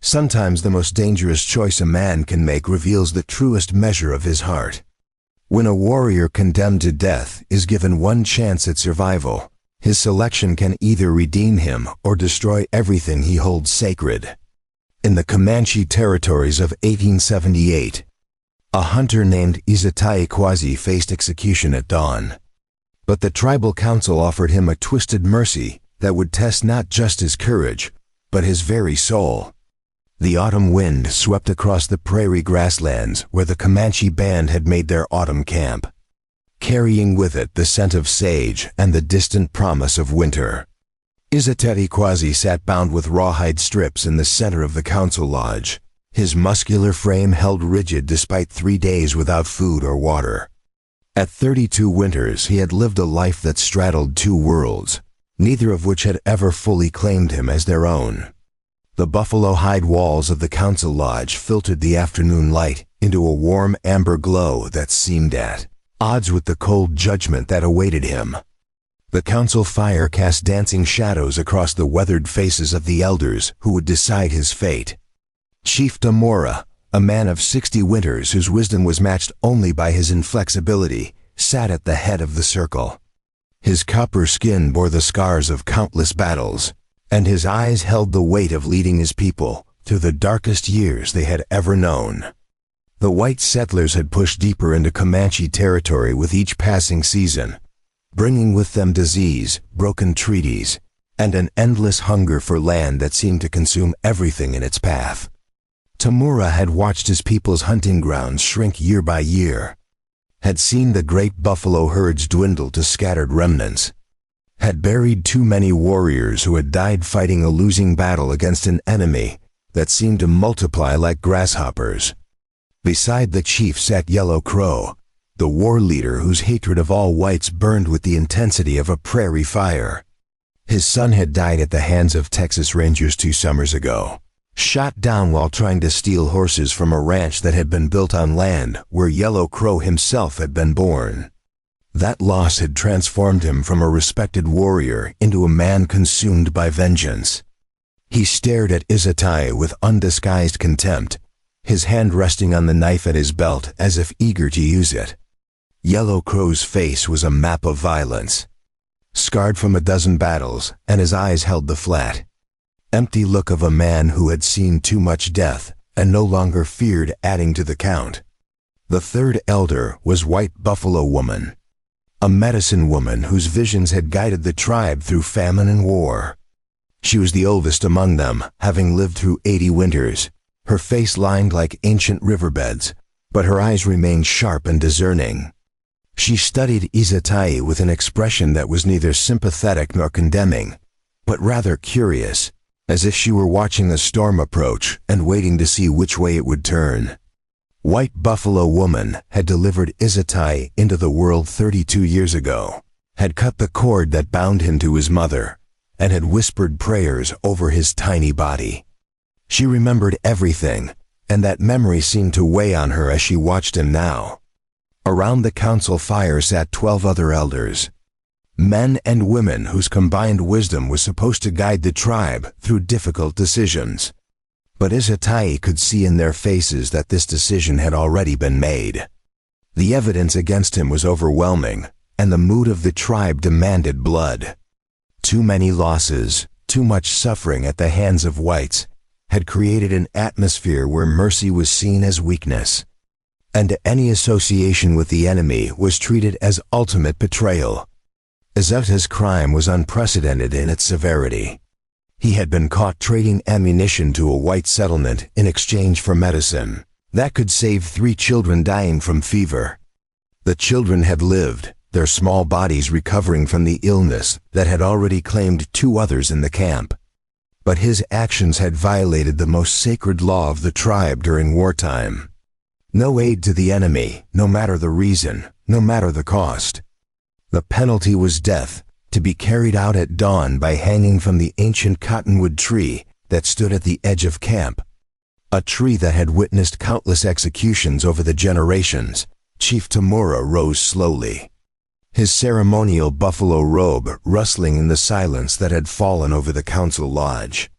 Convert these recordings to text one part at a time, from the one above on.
Sometimes the most dangerous choice a man can make reveals the truest measure of his heart. When a warrior condemned to death is given one chance at survival, his selection can either redeem him or destroy everything he holds sacred. In the Comanche territories of 1878, a hunter named Izatai Quasi faced execution at dawn. But the tribal council offered him a twisted mercy that would test not just his courage, but his very soul. The autumn wind swept across the prairie grasslands where the Comanche band had made their autumn camp, carrying with it the scent of sage and the distant promise of winter. Izatai Quasi sat bound with rawhide strips in the center of the council lodge, his muscular frame held rigid despite 3 days without food or water. At 32 winters he had lived a life that straddled 2 worlds, neither of which had ever fully claimed him as their own. The buffalo hide walls of the council lodge filtered the afternoon light into a warm amber glow that seemed at odds with the cold judgment that awaited him. The council fire cast dancing shadows across the weathered faces of the elders who would decide his fate. Chief Tamora, a man of 60 winters whose wisdom was matched only by his inflexibility, sat at the head of the circle. His copper skin bore the scars of countless battles, and his eyes held the weight of leading his people through the darkest years they had ever known. The white settlers had pushed deeper into Comanche territory with each passing season, bringing with them disease, broken treaties, and an endless hunger for land that seemed to consume everything in its path. Tamura had watched his people's hunting grounds shrink year by year, had seen the great buffalo herds dwindle to scattered remnants, had buried too many warriors who had died fighting a losing battle against an enemy that seemed to multiply like grasshoppers. Beside the chief sat Yellow Crow, the war leader whose hatred of all whites burned with the intensity of a prairie fire. His son had died at the hands of Texas Rangers 2 summers ago, shot down while trying to steal horses from a ranch that had been built on land where Yellow Crow himself had been born. That loss had transformed him from a respected warrior into a man consumed by vengeance. He stared at Izatai with undisguised contempt, his hand resting on the knife at his belt as if eager to use it. Yellow Crow's face was a map of violence, scarred from a dozen battles, and his eyes held the flat, empty look of a man who had seen too much death and no longer feared adding to the count. The third elder was White Buffalo Woman, a medicine woman whose visions had guided the tribe through famine and war. She was the oldest among them, having lived through 80 winters, her face lined like ancient riverbeds, but her eyes remained sharp and discerning. She studied Izatai with an expression that was neither sympathetic nor condemning, but rather curious, as if she were watching the storm approach and waiting to see which way it would turn. White Buffalo Woman had delivered Izatai into the world 32 years ago, had cut the cord that bound him to his mother, and had whispered prayers over his tiny body. She remembered everything, and that memory seemed to weigh on her as she watched him now. Around the council fire sat 12 other elders, men and women whose combined wisdom was supposed to guide the tribe through difficult decisions. But Izatai could see in their faces that this decision had already been made. The evidence against him was overwhelming, and the mood of the tribe demanded blood. Too many losses, too much suffering at the hands of whites, had created an atmosphere where mercy was seen as weakness, and any association with the enemy was treated as ultimate betrayal. Izatai's crime was unprecedented in its severity. He had been caught trading ammunition to a white settlement in exchange for medicine that could save 3 children dying from fever. The children had lived, their small bodies recovering from the illness that had already claimed 2 others in the camp. But his actions had violated the most sacred law of the tribe during wartime. No aid to the enemy, no matter the reason, no matter the cost. The penalty was death, to be carried out at dawn by hanging from the ancient cottonwood tree that stood at the edge of camp. A tree that had witnessed countless executions over the generations. Chief Tamura rose slowly, his ceremonial buffalo robe rustling in the silence that had fallen over the council lodge.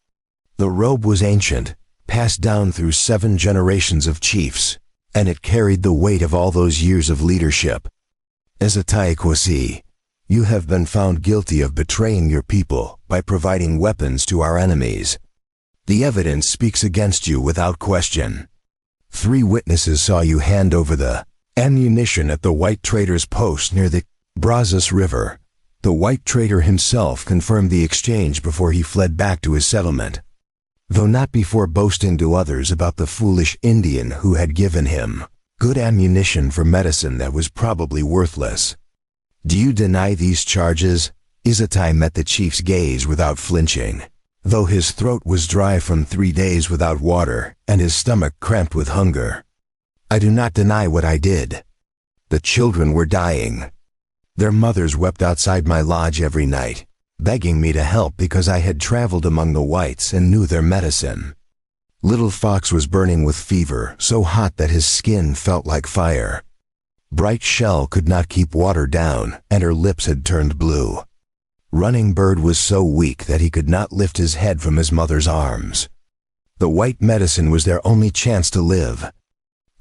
The robe was ancient, passed down through 7 generations of chiefs, and it carried the weight of all those years of leadership. Izatayi, you have been found guilty of betraying your people by providing weapons to our enemies. The evidence speaks against you without question. 3 witnesses saw you hand over the ammunition at the white trader's post near the Brazos River. The white trader himself confirmed the exchange before he fled back to his settlement, though not before boasting to others about the foolish Indian who had given him good ammunition for medicine that was probably worthless. Do you deny these charges? Izatayi met the chief's gaze without flinching, though his throat was dry from 3 days without water and his stomach cramped with hunger. I do not deny what I did. The children were dying. Their mothers wept outside my lodge every night, begging me to help because I had traveled among the whites and knew their medicine. Little Fox was burning with fever, so hot that his skin felt like fire. Bright Shell could not keep water down, and her lips had turned blue. Running Bird was so weak that he could not lift his head from his mother's arms. The white medicine was their only chance to live.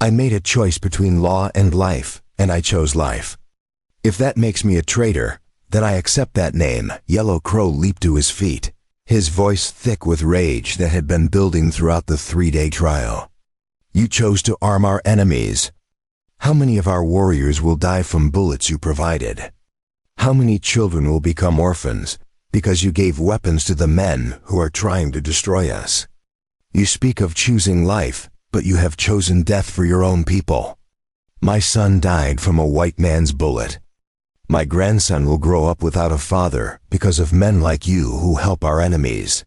I made a choice between law and life, and I chose life. If that makes me a traitor, then I accept that name. Yellow Crow leaped to his feet, his voice thick with rage that had been building throughout the 3-day trial. You chose to arm our enemies. How many of our warriors will die from bullets you provided? How many children will become orphans because you gave weapons to the men who are trying to destroy us? You speak of choosing life, but you have chosen death for your own people. My son died from a white man's bullet. My grandson will grow up without a father because of men like you who help our enemies.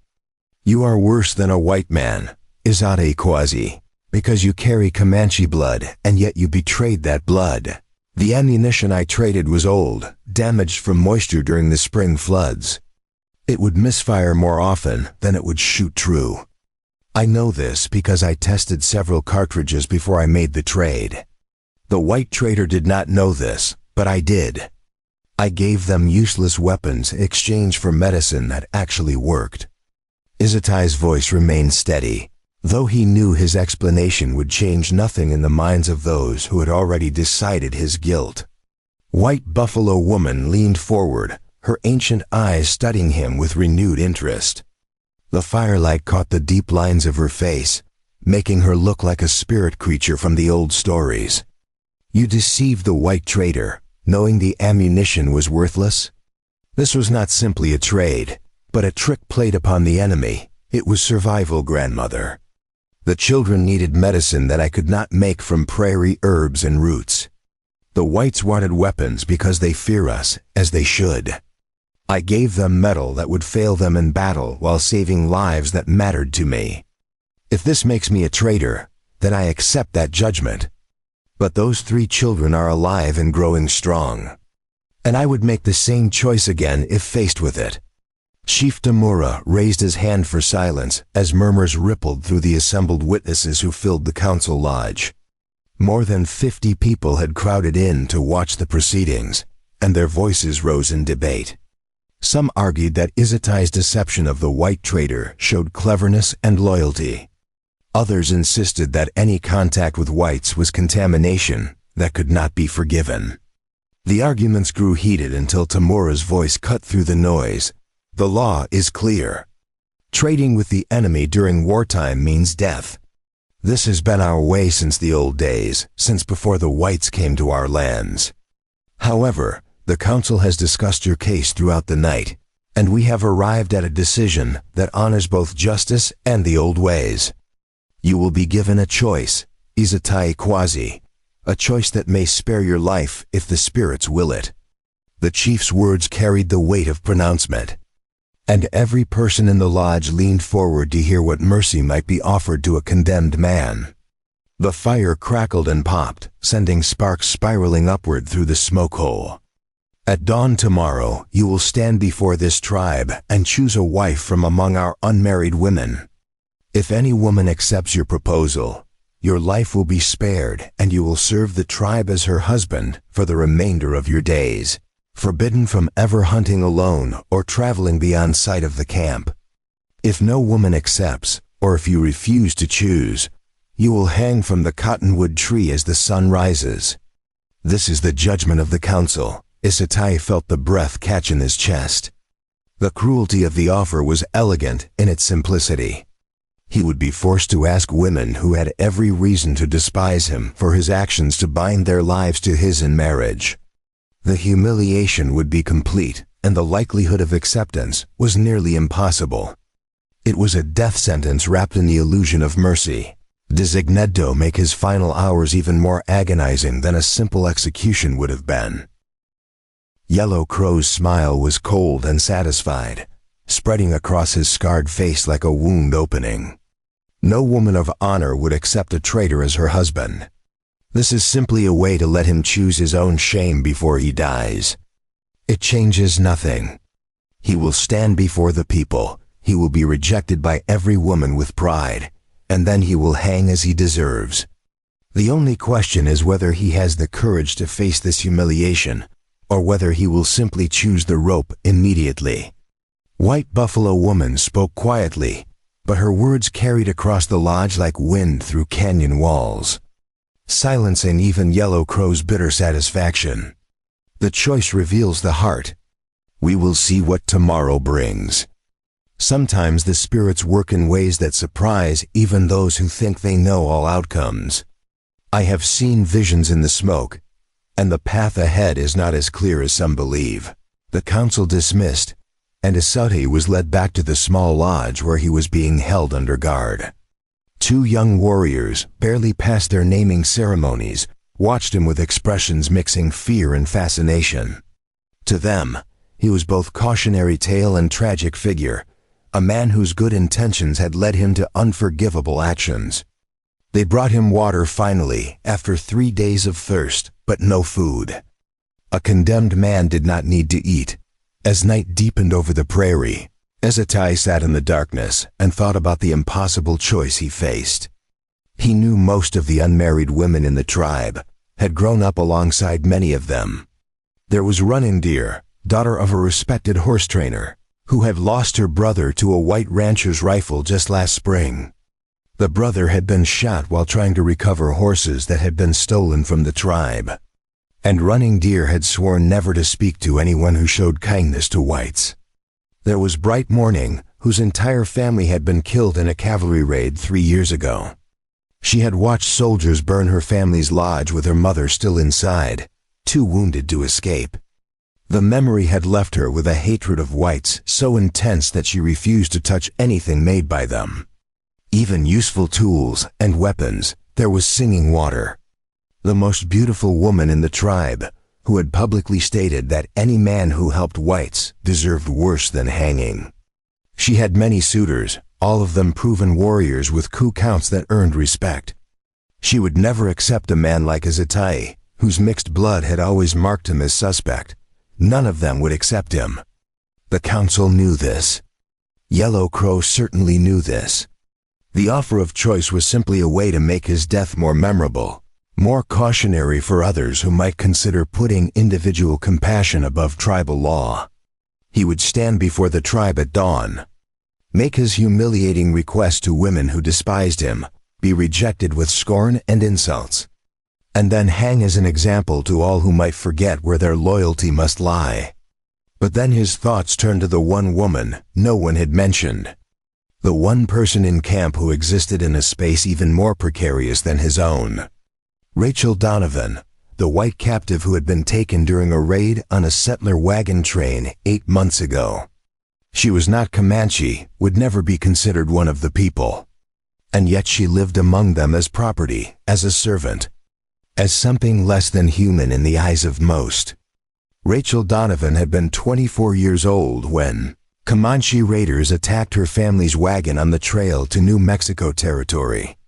You are worse than a white man, Izatayi, because you carry Comanche blood and yet you betrayed that blood. The ammunition I traded was old, damaged from moisture during the spring floods. It would misfire more often than it would shoot true. I know this because I tested several cartridges before I made the trade. The white trader did not know this, but I did. I gave them useless weapons in exchange for medicine that actually worked. Izatayi's voice remained steady, though he knew his explanation would change nothing in the minds of those who had already decided his guilt. White Buffalo Woman leaned forward, her ancient eyes studying him with renewed interest. The firelight caught the deep lines of her face, making her look like a spirit creature from the old stories. You deceived the white trader, knowing the ammunition was worthless? This was not simply a trade, but a trick played upon the enemy. It was survival, grandmother. The children needed medicine that I could not make from prairie herbs and roots. The whites wanted weapons because they fear us, as they should. I gave them metal that would fail them in battle while saving lives that mattered to me. If this makes me a traitor, then I accept that judgment. But those 3 children are alive and growing strong. And I would make the same choice again if faced with it. Chief Tamura raised his hand for silence as murmurs rippled through the assembled witnesses who filled the council lodge. More than 50 people had crowded in to watch the proceedings, and their voices rose in debate. Some argued that Izatayi's deception of the white trader showed cleverness and loyalty. Others insisted that any contact with whites was contamination that could not be forgiven. The arguments grew heated until Tamura's voice cut through the noise. The law is clear. Trading with the enemy during wartime means death. This has been our way since the old days, since before the whites came to our lands. However, the council has discussed your case throughout the night, and we have arrived at a decision that honors both justice and the old ways. You will be given a choice, Izatayi, a choice that may spare your life if the spirits will it. The chief's words carried the weight of pronouncement, and every person in the lodge leaned forward to hear what mercy might be offered to a condemned man. The fire crackled and popped, sending sparks spiraling upward through the smoke hole. At dawn tomorrow, you will stand before this tribe and choose a wife from among our unmarried women. If any woman accepts your proposal, your life will be spared and you will serve the tribe as her husband for the remainder of your days, forbidden from ever hunting alone or traveling beyond sight of the camp. If no woman accepts, or if you refuse to choose, you will hang from the cottonwood tree as the sun rises. This is the judgment of the council. Isatai felt the breath catch in his chest. The cruelty of the offer was elegant in its simplicity. He would be forced to ask women who had every reason to despise him for his actions to bind their lives to his in marriage. The humiliation would be complete, and the likelihood of acceptance was nearly impossible. It was a death sentence wrapped in the illusion of mercy, designed to make his final hours even more agonizing than a simple execution would have been. Yellow Crow's smile was cold and satisfied, spreading across his scarred face like a wound opening. No woman of honor would accept a traitor as her husband. This is simply a way to let him choose his own shame before he dies. It changes nothing. He will stand before the people, he will be rejected by every woman with pride, and then he will hang as he deserves. The only question is whether he has the courage to face this humiliation, or whether he will simply choose the rope immediately. White Buffalo Woman spoke quietly, but her words carried across the lodge like wind through canyon walls, silencing even Yellow Crow's bitter satisfaction. The choice reveals the heart. We will see what tomorrow brings. Sometimes the spirits work in ways that surprise even those who think they know all outcomes. I have seen visions in the smoke, and the path ahead is not as clear as some believe. The council dismissed, and Isatai was led back to the small lodge where he was being held under guard. Two young warriors, barely past their naming ceremonies, watched him with expressions mixing fear and fascination. To them, he was both cautionary tale and tragic figure, a man whose good intentions had led him to unforgivable actions. They brought him water finally, after 3 days of thirst, but no food. A condemned man did not need to eat. As night deepened over the prairie, Isatai sat in the darkness and thought about the impossible choice he faced. He knew most of the unmarried women in the tribe, had grown up alongside many of them. There was Running Deer, daughter of a respected horse trainer, who had lost her brother to a white rancher's rifle just last spring. The brother had been shot while trying to recover horses that had been stolen from the tribe. And Running Deer had sworn never to speak to anyone who showed kindness to whites. There was Bright Morning, whose entire family had been killed in a cavalry raid 3 years ago. She had watched soldiers burn her family's lodge with her mother still inside, too wounded to escape. The memory had left her with a hatred of whites so intense that she refused to touch anything made by them. Even useful tools and weapons, there was Singing Water, the most beautiful woman in the tribe, who had publicly stated that any man who helped whites deserved worse than hanging. She had many suitors, all of them proven warriors with coup counts that earned respect. She would never accept a man like Isatai, whose mixed blood had always marked him as suspect. None of them would accept him. The council knew this. Yellow Crow certainly knew this. The offer of choice was simply a way to make his death more memorable, more cautionary for others who might consider putting individual compassion above tribal law. He would stand before the tribe at dawn, make his humiliating request to women who despised him, be rejected with scorn and insults, and then hang as an example to all who might forget where their loyalty must lie. But then his thoughts turned to the one woman no one had mentioned, the one person in camp who existed in a space even more precarious than his own. Rachel Donovan, the white captive who had been taken during a raid on a settler wagon train 8 months ago. She was not Comanche, would never be considered one of the people. And yet she lived among them as property, as a servant, as something less than human in the eyes of most. Rachel Donovan had been 24 years old when Comanche raiders attacked her family's wagon on the trail to New Mexico territory.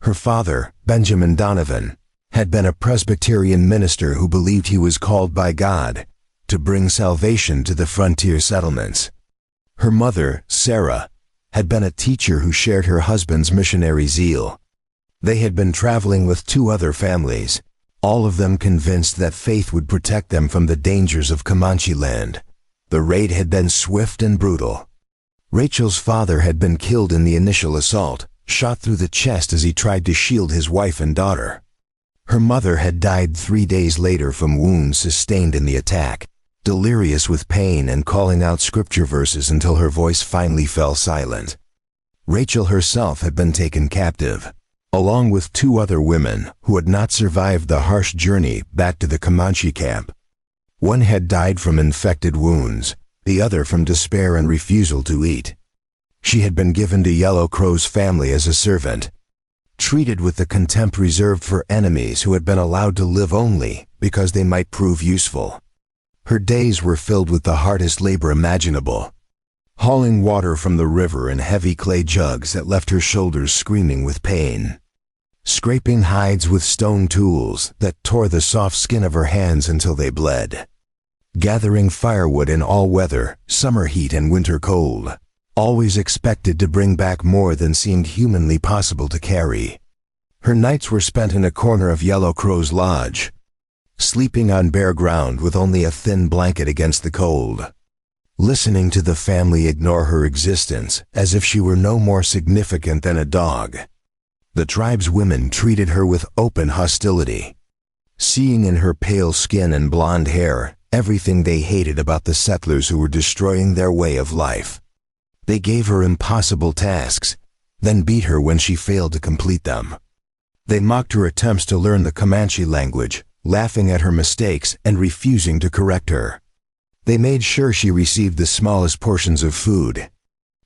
Her father, Benjamin Donovan, had been a Presbyterian minister who believed he was called by God to bring salvation to the frontier settlements. Her mother, Sarah, had been a teacher who shared her husband's missionary zeal. They had been traveling with 2 other families, all of them convinced that faith would protect them from the dangers of Comanche land. The raid had been swift and brutal. Rachel's father had been killed in the initial assault, shot through the chest as he tried to shield his wife and daughter. Her mother had died 3 days later from wounds sustained in the attack, delirious with pain and calling out scripture verses until her voice finally fell silent. Rachel herself had been taken captive, along with 2 other women who had not survived the harsh journey back to the Comanche camp. One had died from infected wounds, the other from despair and refusal to eat. She had been given to Yellow Crow's family as a servant, treated with the contempt reserved for enemies who had been allowed to live only because they might prove useful. Her days were filled with the hardest labor imaginable, hauling water from the river in heavy clay jugs that left her shoulders screaming with pain, scraping hides with stone tools that tore the soft skin of her hands until they bled, gathering firewood in all weather, summer heat and winter cold, always expected to bring back more than seemed humanly possible to carry. Her nights were spent in a corner of Yellow Crow's lodge, sleeping on bare ground with only a thin blanket against the cold, listening to the family ignore her existence as if she were no more significant than a dog. The tribe's women treated her with open hostility, seeing in her pale skin and blonde hair everything they hated about the settlers who were destroying their way of life. They gave her impossible tasks, then beat her when she failed to complete them. They mocked her attempts to learn the Comanche language, laughing at her mistakes and refusing to correct her. They made sure she received the smallest portions of food,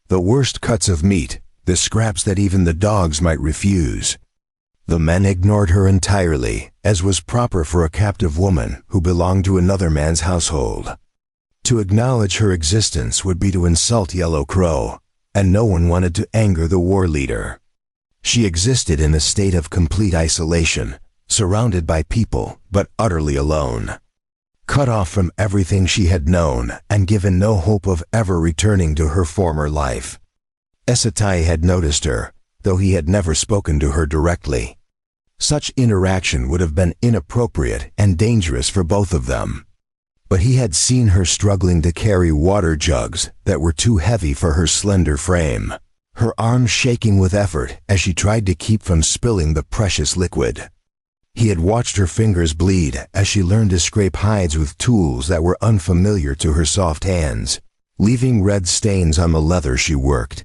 the worst cuts of meat, the scraps that even the dogs might refuse. The men ignored her entirely, as was proper for a captive woman who belonged to another man's household. To acknowledge her existence would be to insult Yellow Crow, and no one wanted to anger the war leader. She existed in a state of complete isolation, surrounded by people, but utterly alone. Cut off from everything she had known and given no hope of ever returning to her former life. Esatai had noticed her, though he had never spoken to her directly. Such interaction would have been inappropriate and dangerous for both of them. But he had seen her struggling to carry water jugs that were too heavy for her slender frame, her arms shaking with effort as she tried to keep from spilling the precious liquid. He had watched her fingers bleed as she learned to scrape hides with tools that were unfamiliar to her soft hands, leaving red stains on the leather she worked.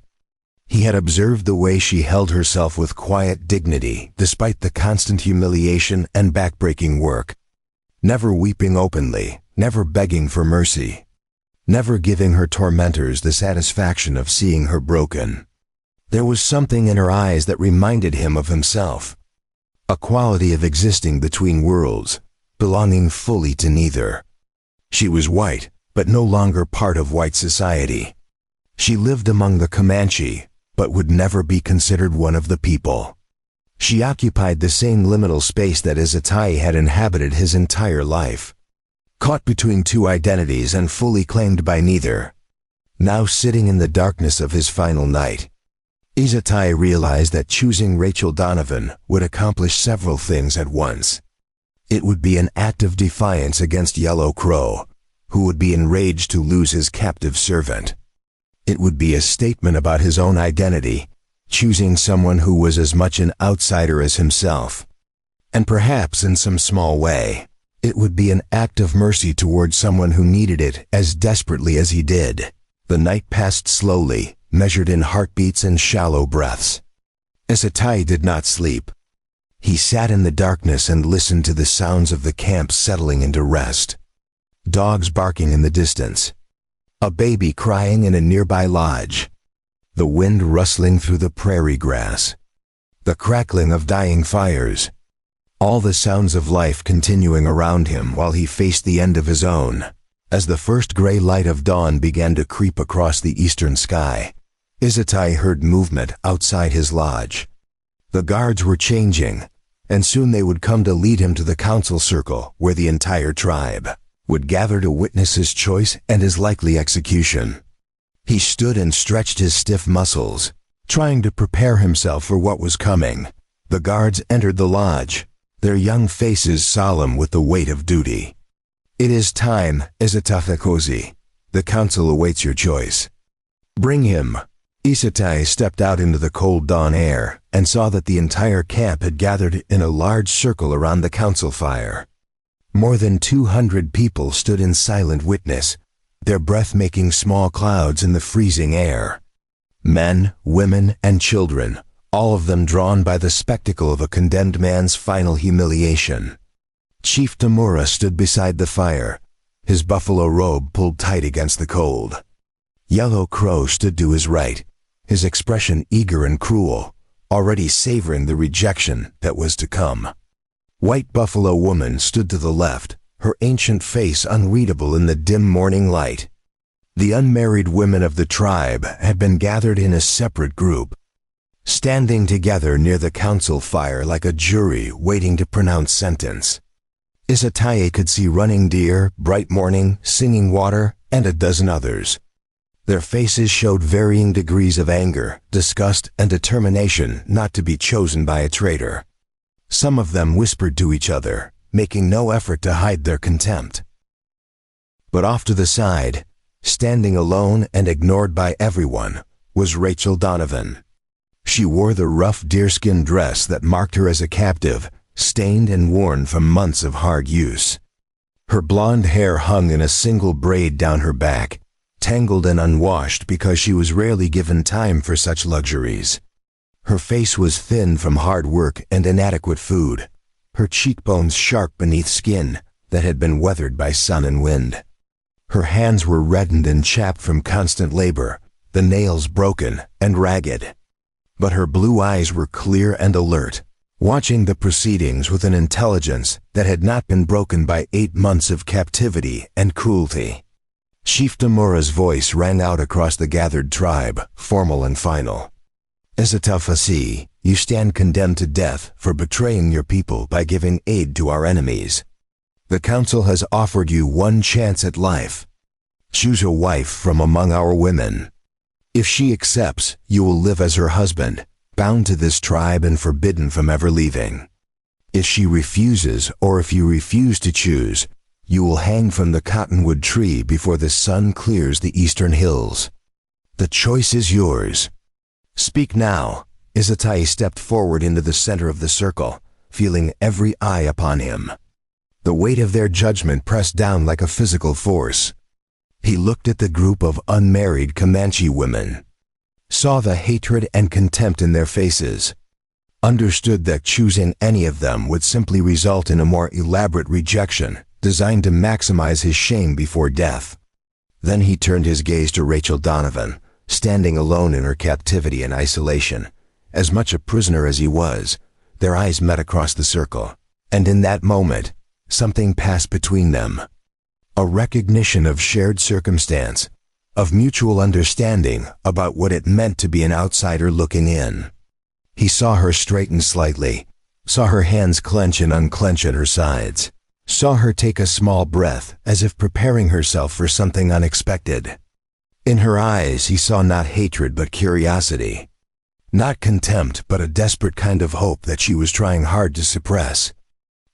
He had observed the way she held herself with quiet dignity despite the constant humiliation and backbreaking work, never weeping openly, never begging for mercy, never giving her tormentors the satisfaction of seeing her broken. There was something in her eyes that reminded him of himself, a quality of existing between worlds, belonging fully to neither. She was white, but no longer part of white society. She lived among the Comanche, but would never be considered one of the people. She occupied the same liminal space that Esatai had inhabited his entire life, caught between 2 identities and fully claimed by neither. Now sitting in the darkness of his final night, Esatai realized that choosing Rachel Donovan would accomplish several things at once. It would be an act of defiance against Yellow Crow, who would be enraged to lose his captive servant. It would be a statement about his own identity, choosing someone who was as much an outsider as himself. And perhaps in some small way, it would be an act of mercy toward someone who needed it as desperately as he did. The night passed slowly, measured in heartbeats and shallow breaths. Esatai did not sleep. He sat in the darkness and listened to the sounds of the camp settling into rest. Dogs barking in the distance, a baby crying in a nearby lodge, the wind rustling through the prairie grass, the crackling of dying fires, all the sounds of life continuing around him while he faced the end of his own. As the first gray light of dawn began to creep across the eastern sky, Esatai heard movement outside his lodge. The guards were changing, and soon they would come to lead him to the council circle where the entire tribe would gather to witness his choice and his likely execution. He stood and stretched his stiff muscles, trying to prepare himself for what was coming. The guards entered the lodge, their young faces solemn with the weight of duty. "It is time, Esatai. The council awaits your choice." Bring him. Isatai stepped out into the cold dawn air and saw that the entire camp had gathered in a large circle around the council fire. More than 200 people stood in silent witness, their breath making small clouds in the freezing air. Men, women, and children, all of them drawn by the spectacle of a condemned man's final humiliation. Chief Tamura stood beside the fire, his buffalo robe pulled tight against the cold. Yellow Crow stood to his right, his expression eager and cruel, already savoring the rejection that was to come. White Buffalo Woman stood to the left, her ancient face unreadable in the dim morning light. The unmarried women of the tribe had been gathered in a separate group, standing together near the council fire like a jury waiting to pronounce sentence. Isatai could see Running Deer, Bright Morning, Singing Water, and a dozen others. Their faces showed varying degrees of anger, disgust, and determination not to be chosen by a traitor. Some of them whispered to each other, making no effort to hide their contempt. But off to the side, standing alone and ignored by everyone, was Rachel Donovan. She wore the rough deerskin dress that marked her as a captive, stained and worn from months of hard use. Her blonde hair hung in a single braid down her back, tangled and unwashed because she was rarely given time for such luxuries. Her face was thin from hard work and inadequate food, her cheekbones sharp beneath skin that had been weathered by sun and wind. Her hands were reddened and chapped from constant labor, the nails broken and ragged. But her blue eyes were clear and alert, watching the proceedings with an intelligence that had not been broken by 8 months of captivity and cruelty. Chief Tamura's voice rang out across the gathered tribe, formal and final. Isatafasi, you stand condemned to death for betraying your people by giving aid to our enemies. The council has offered you one chance at life. Choose a wife from among our women. If she accepts, you will live as her husband, bound to this tribe and forbidden from ever leaving. If she refuses, or if you refuse to choose, you will hang from the cottonwood tree before the sun clears the eastern hills. The choice is yours. Speak now. Isatai stepped forward into the center of the circle, feeling every eye upon him. The weight of their judgment pressed down like a physical force. He looked at the group of unmarried Comanche women, saw the hatred and contempt in their faces, understood that choosing any of them would simply result in a more elaborate rejection designed to maximize his shame before death. Then he turned his gaze to Rachel Donovan, standing alone in her captivity and isolation. As much a prisoner as he was, their eyes met across the circle, and in that moment, something passed between them. A recognition of shared circumstance, of mutual understanding about what it meant to be an outsider looking in. He saw her straighten slightly, saw her hands clench and unclench at her sides, saw her take a small breath as if preparing herself for something unexpected. In her eyes he saw not hatred but curiosity, not contempt but a desperate kind of hope that she was trying hard to suppress.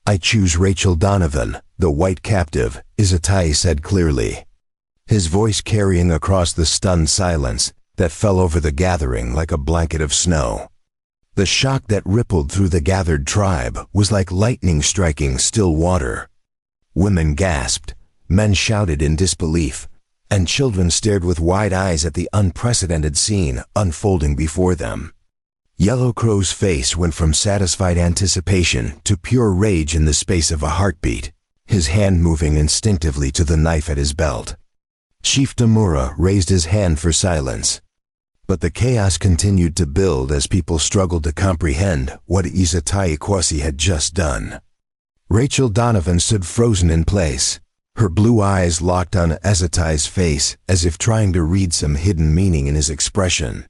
I choose Rachel Donovan, the white captive, Isatai said clearly, his voice carrying across the stunned silence that fell over the gathering like a blanket of snow. The shock that rippled through the gathered tribe was like lightning striking still water. Women gasped, men shouted in disbelief, and children stared with wide eyes at the unprecedented scene unfolding before them. Yellow Crow's face went from satisfied anticipation to pure rage in the space of a heartbeat, his hand moving instinctively to the knife at his belt. Chief Tamura raised his hand for silence, but the chaos continued to build as people struggled to comprehend what Isatai Kwasi had just done. Rachel Donovan stood frozen in place, her blue eyes locked on Isatai's face as if trying to read some hidden meaning in his expression.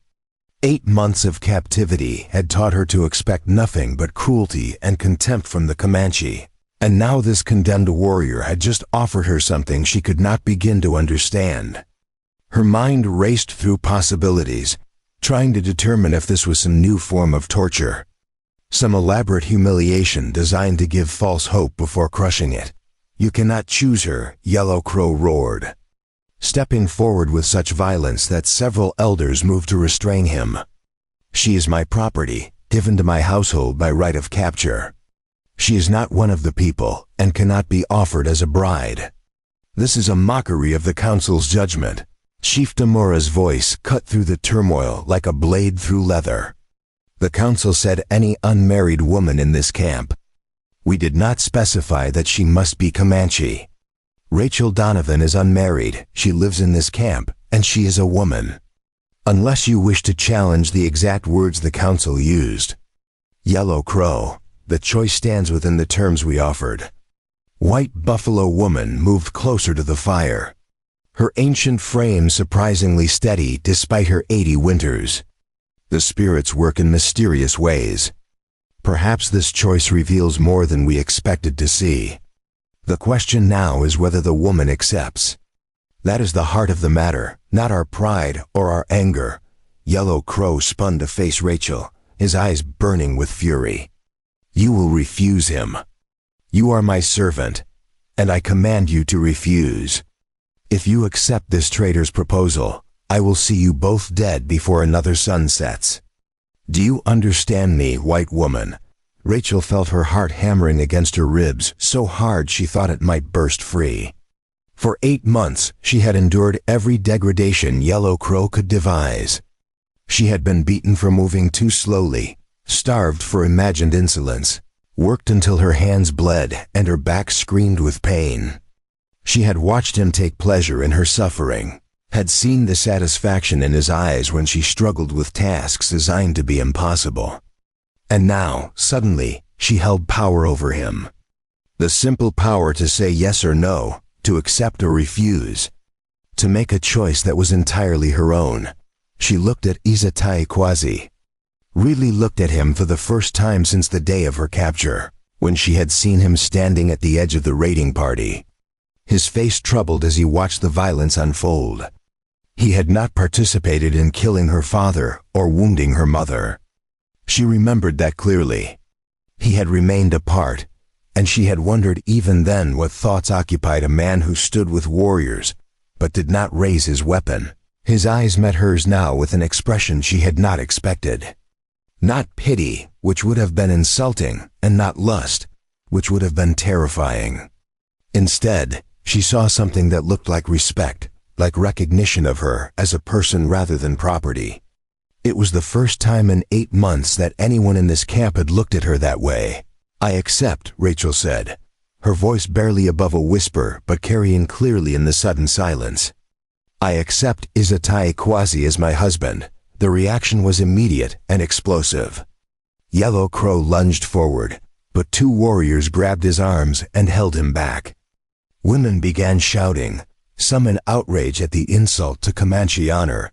8 months of captivity had taught her to expect nothing but cruelty and contempt from the Comanche, and now this condemned warrior had just offered her something she could not begin to understand. Her mind raced through possibilities, trying to determine if this was some new form of torture, some elaborate humiliation designed to give false hope before crushing it. You cannot choose her, Yellow Crow roared. stepping forward with such violence that several elders moved to restrain him. "She is my property, given to my household by right of capture. She is not one of the people, and cannot be offered as a bride. This is a mockery of the council's judgment." Chief Tamura's voice cut through the turmoil like a blade through leather. "The council said any unmarried woman in this camp. We did not specify that she must be Comanche. Rachel Donovan is unmarried, she lives in this camp, and she is a woman. Unless you wish to challenge the exact words the council used. Yellow Crow, the choice stands within the terms we offered." White Buffalo Woman moved closer to the fire. Her ancient frame surprisingly steady despite her 80 winters. The spirits work in mysterious ways. Perhaps this choice reveals more than we expected to see. The question now is whether the woman accepts. That is the heart of the matter, not our pride or our anger. Yellow Crow spun to face Rachel, his eyes burning with fury. "You will refuse him. You are my servant, and I command you to refuse. If you accept this traitor's proposal, I will see you both dead before another sun sets. Do you understand me, white woman?" Rachel felt her heart hammering against her ribs so hard she thought it might burst free. For 8 months, she had endured every degradation Yellow Crow could devise. She had been beaten for moving too slowly, starved for imagined insolence, worked until her hands bled and her back screamed with pain. She had watched him take pleasure in her suffering, had seen the satisfaction in his eyes when she struggled with tasks designed to be impossible. And now, suddenly, she held power over him. The simple power to say yes or no, to accept or refuse, to make a choice that was entirely her own. She looked at Izataikwazi. Really looked at him for the first time since the day of her capture, when she had seen him standing at the edge of the raiding party. His face troubled as he watched the violence unfold. He had not participated in killing her father or wounding her mother. She remembered that clearly. He had remained apart, and she had wondered even then what thoughts occupied a man who stood with warriors, but did not raise his weapon. His eyes met hers now with an expression she had not expected. Not pity, which would have been insulting, and not lust, which would have been terrifying. Instead, she saw something that looked like respect, like recognition of her as a person rather than property. It was the first time in 8 months that anyone in this camp had looked at her that way. "I accept," Rachel said, her voice barely above a whisper but carrying clearly in the sudden silence. "I accept Izataikwazi as my husband." The reaction was immediate and explosive. Yellow Crow lunged forward, but 2 warriors grabbed his arms and held him back. Women began shouting, some in outrage at the insult to Comanche honor,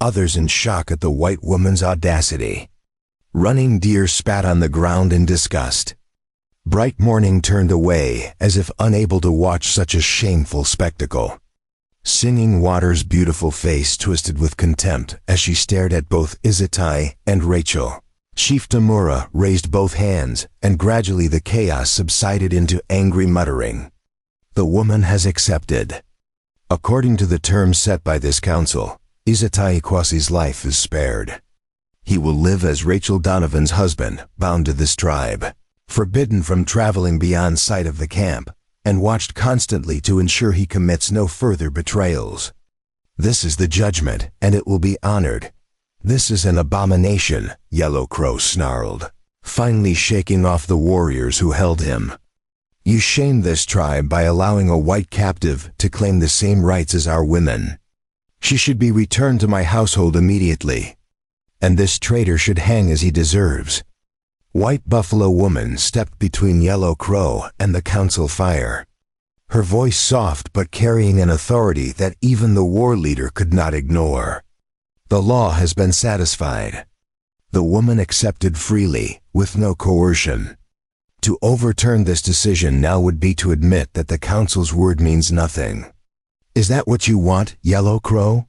others in shock at the white woman's audacity. Running Deer spat on the ground in disgust. Bright Morning turned away as if unable to watch such a shameful spectacle. Singing Water's beautiful face twisted with contempt as she stared at both Izatai and Rachel. Chief Tamura raised both hands, and gradually the chaos subsided into angry muttering. "The woman has accepted. According to the terms set by this council, Izataikwazi's life is spared. He will live as Rachel Donovan's husband, bound to this tribe, forbidden from traveling beyond sight of the camp, and watched constantly to ensure he commits no further betrayals. This is the judgment, and it will be honored. This is an abomination," Yellow Crow snarled, finally shaking off the warriors who held him. "You shame this tribe by allowing a white captive to claim the same rights as our women. She should be returned to my household immediately, and this traitor should hang as he deserves." White Buffalo Woman stepped between Yellow Crow and the council fire, her voice soft but carrying an authority that even the war leader could not ignore. "The law has been satisfied." The woman accepted freely, with no coercion. To overturn this decision now would be to admit that the council's word means nothing. "Is that what you want, Yellow Crow?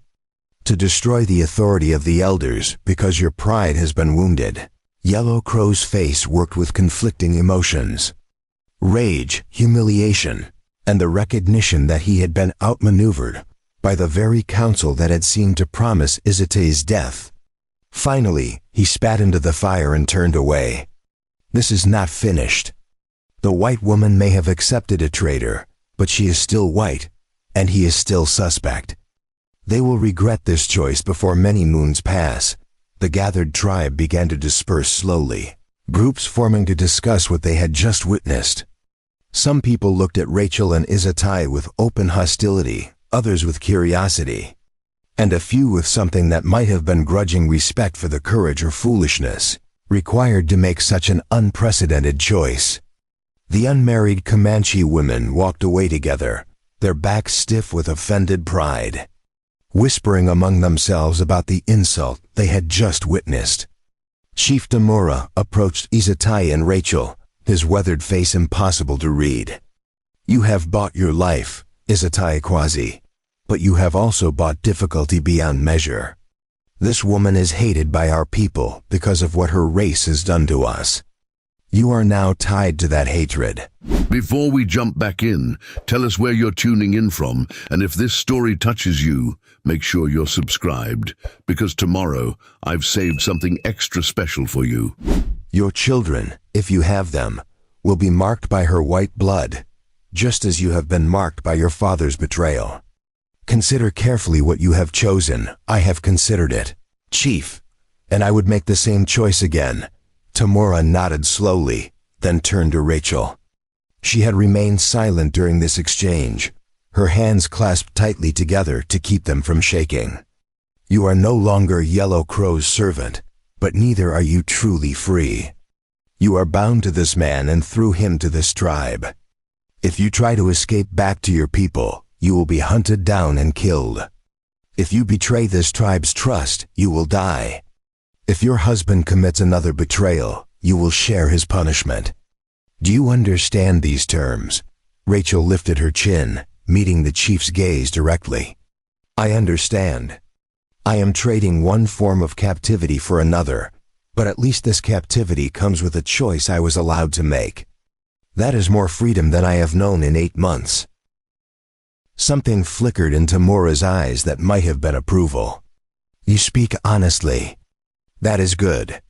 To destroy the authority of the elders because your pride has been wounded?" Yellow Crow's face worked with conflicting emotions. Rage, humiliation, and the recognition that he had been outmaneuvered, by the very council that had seemed to promise Izatay's death. Finally, he spat into the fire and turned away. This is not finished. The white woman may have accepted a traitor, but she is still white, and he is still suspect. They will regret this choice before many moons pass. The gathered tribe began to disperse slowly, groups forming to discuss what they had just witnessed. Some people looked at Rachel and Izatay with open hostility, others with curiosity, and a few with something that might have been grudging respect for the courage or foolishness required to make such an unprecedented choice. The unmarried Comanche women walked away together, their backs stiff with offended pride, whispering among themselves about the insult they had just witnessed. Chief Demora approached Izatay and Rachel, his weathered face impossible to read. "You have bought your life, Izatay Quasi, but you have also bought difficulty beyond measure. This woman is hated by our people because of what her race has done to us. You are now tied to that hatred." Before we jump back in, tell us where you're tuning in from, and if this story touches you, make sure you're subscribed, because tomorrow I've saved something extra special for you. Your children, if you have them, will be marked by her white blood, just as you have been marked by your father's betrayal. Consider carefully what you have chosen. I have considered it, Chief, and I would make the same choice again. Tamora nodded slowly, then turned to Rachel. She had remained silent during this exchange, her hands clasped tightly together to keep them from shaking. You are no longer Yellow Crow's servant, but neither are you truly free. You are bound to this man and through him to this tribe. If you try to escape back to your people, you will be hunted down and killed. If you betray this tribe's trust, you will die. If your husband commits another betrayal, you will share his punishment. Do you understand these terms? Rachel lifted her chin, meeting the chief's gaze directly. I understand. I am trading one form of captivity for another, but at least this captivity comes with a choice I was allowed to make. That is more freedom than I have known in 8 months. Something flickered in Tamora's eyes that might have been approval. You speak honestly. That is good.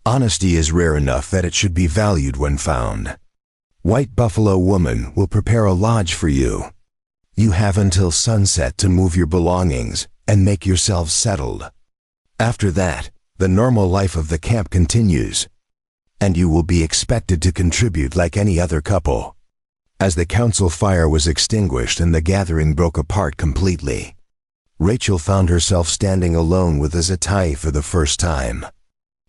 Honesty is rare enough that it should be valued when found. White Buffalo Woman will prepare a lodge for you. You have until sunset to move your belongings and make yourselves settled. After that, the normal life of the camp continues, and you will be expected to contribute like any other couple. As the council fire was extinguished and the gathering broke apart completely, Rachel found herself standing alone with Izatay for the first time.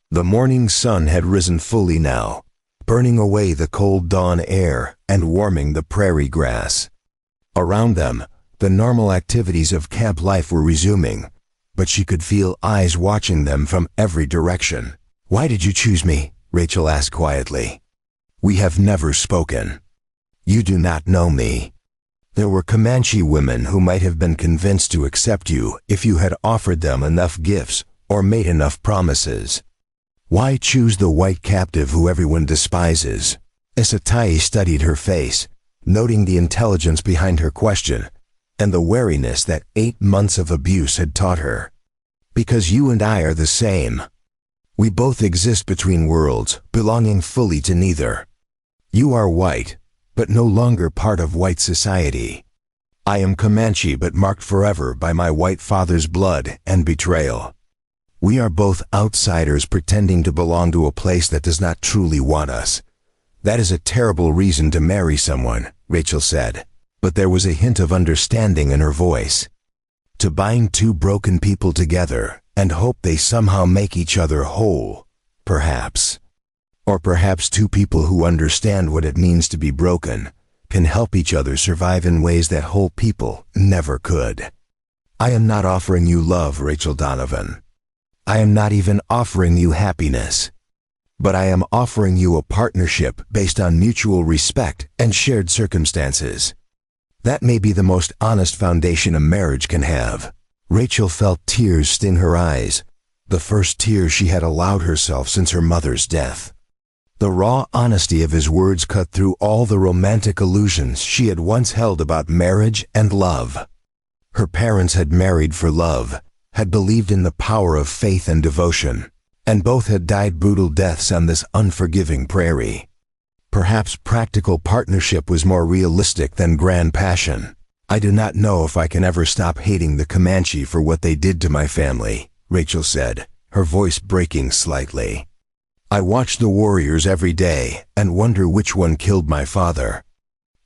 The morning sun had risen fully now, burning away the cold dawn air and warming the prairie grass. Around them, the normal activities of camp life were resuming, but she could feel eyes watching them from every direction. Why did you choose me? Rachel asked quietly. We have never spoken. You do not know me. There were Comanche women who might have been convinced to accept you if you had offered them enough gifts or made enough promises. Why choose the white captive who everyone despises? Izatay studied her face, noting the intelligence behind her question and the wariness that 8 months of abuse had taught her. Because you and I are the same. We both exist between worlds, belonging fully to neither. You are white, but no longer part of white society. I am Comanche, but marked forever by my white father's blood and betrayal. We are both outsiders pretending to belong to a place that does not truly want us. That is a terrible reason to marry someone, Rachel said, but there was a hint of understanding in her voice. To bind 2 broken people together and hope they somehow make each other whole, perhaps. Or perhaps 2 people who understand what it means to be broken can help each other survive in ways that whole people never could. I am not offering you love, Rachel Donovan. I am not even offering you happiness. But I am offering you a partnership based on mutual respect and shared circumstances. That may be the most honest foundation a marriage can have. Rachel felt tears sting her eyes, the first tears she had allowed herself since her mother's death. The raw honesty of his words cut through all the romantic illusions she had once held about marriage and love. Her parents had married for love, had believed in the power of faith and devotion, and both had died brutal deaths on this unforgiving prairie. Perhaps practical partnership was more realistic than grand passion. I do not know if I can ever stop hating the Comanche for what they did to my family, Rachel said, her voice breaking slightly. I watch the warriors every day and wonder which one killed my father.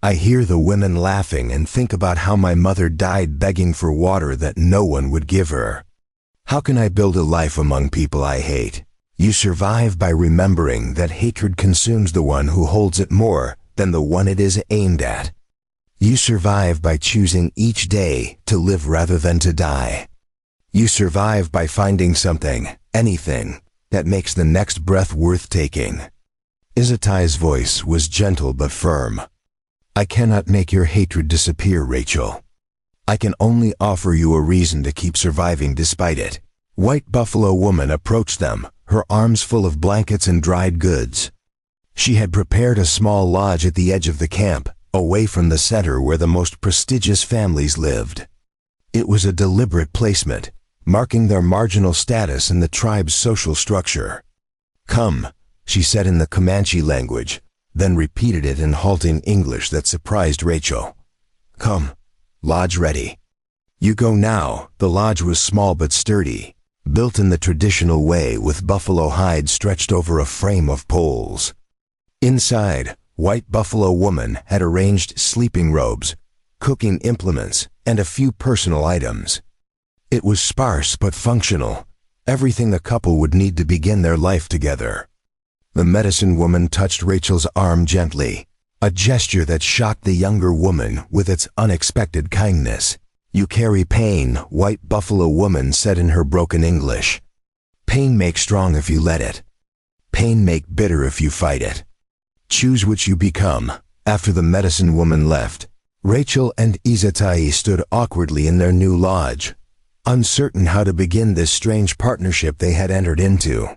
I hear the women laughing and think about how my mother died begging for water that no one would give her. How can I build a life among people I hate? You survive by remembering that hatred consumes the one who holds it more than the one it is aimed at. You survive by choosing each day to live rather than to die. You survive by finding something, anything, that makes the next breath worth taking. Izatai's voice was gentle but firm. I cannot make your hatred disappear, Rachel. I can only offer you a reason to keep surviving despite it. White Buffalo Woman approached them, her arms full of blankets and dried goods. She had prepared a small lodge at the edge of the camp, away from the center where the most prestigious families lived. It was a deliberate placement, marking their marginal status in the tribe's social structure. Come, she said in the Comanche language, then repeated it in halting English that surprised Rachel. Come, lodge ready. You go now. The lodge was small but sturdy, built in the traditional way with buffalo hide stretched over a frame of poles. Inside, White Buffalo Woman had arranged sleeping robes, cooking implements, and a few personal items. It was sparse but functional, everything the couple would need to begin their life together. The medicine woman touched Rachel's arm gently, a gesture that shocked the younger woman with its unexpected kindness. You carry pain, White Buffalo Woman said in her broken English. Pain make strong if you let it. Pain make bitter if you fight it. Choose which you become. After the medicine woman left, Rachel and Izatai stood awkwardly in their new lodge, uncertain how to begin this strange partnership they had entered into.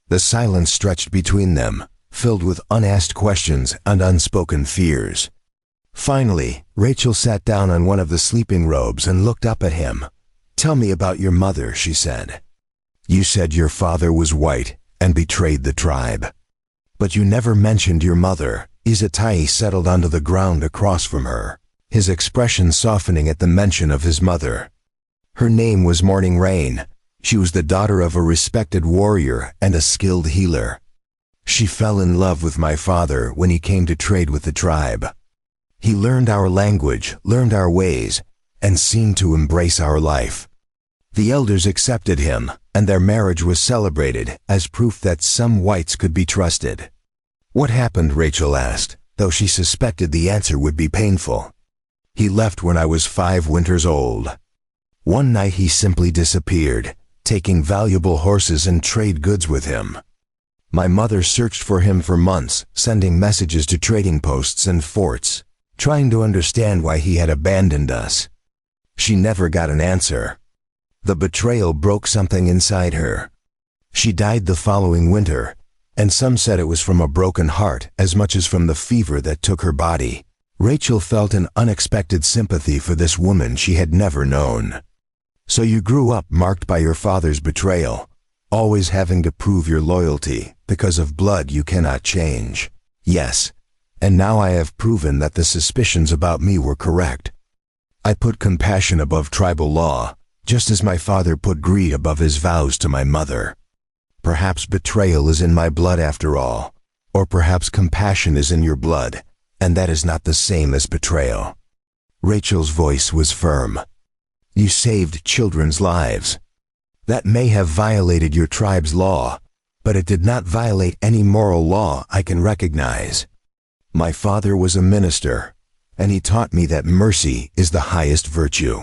The silence stretched between them, filled with unasked questions and unspoken fears. Finally, Rachel sat down on one of the sleeping robes and looked up at him. Tell me about your mother, she said. You said your father was white and betrayed the tribe. But you never mentioned your mother. Izatai settled onto the ground across from her, his expression softening at the mention of his mother. Her name was Morning Rain. She was the daughter of a respected warrior and a skilled healer. She fell in love with my father when he came to trade with the tribe. He learned our language, learned our ways, and seemed to embrace our life. The elders accepted him, and their marriage was celebrated as proof that some whites could be trusted. What happened? Rachel asked, though she suspected the answer would be painful. He left when I was 5 winters old. One night he simply disappeared, taking valuable horses and trade goods with him. My mother searched for him for months, sending messages to trading posts and forts, trying to understand why he had abandoned us. She never got an answer. The betrayal broke something inside her. She died the following winter, and some said it was from a broken heart as much as from the fever that took her body. Rachel felt an unexpected sympathy for this woman she had never known. So you grew up marked by your father's betrayal, always having to prove your loyalty because of blood you cannot change. Yes, and now I have proven that the suspicions about me were correct. I put compassion above tribal law, just as my father put greed above his vows to my mother. Perhaps betrayal is in my blood after all, or perhaps compassion is in your blood, and that is not the same as betrayal. Rachel's voice was firm. You saved children's lives. That may have violated your tribe's law, but it did not violate any moral law I can recognize. My father was a minister, and he taught me that mercy is the highest virtue.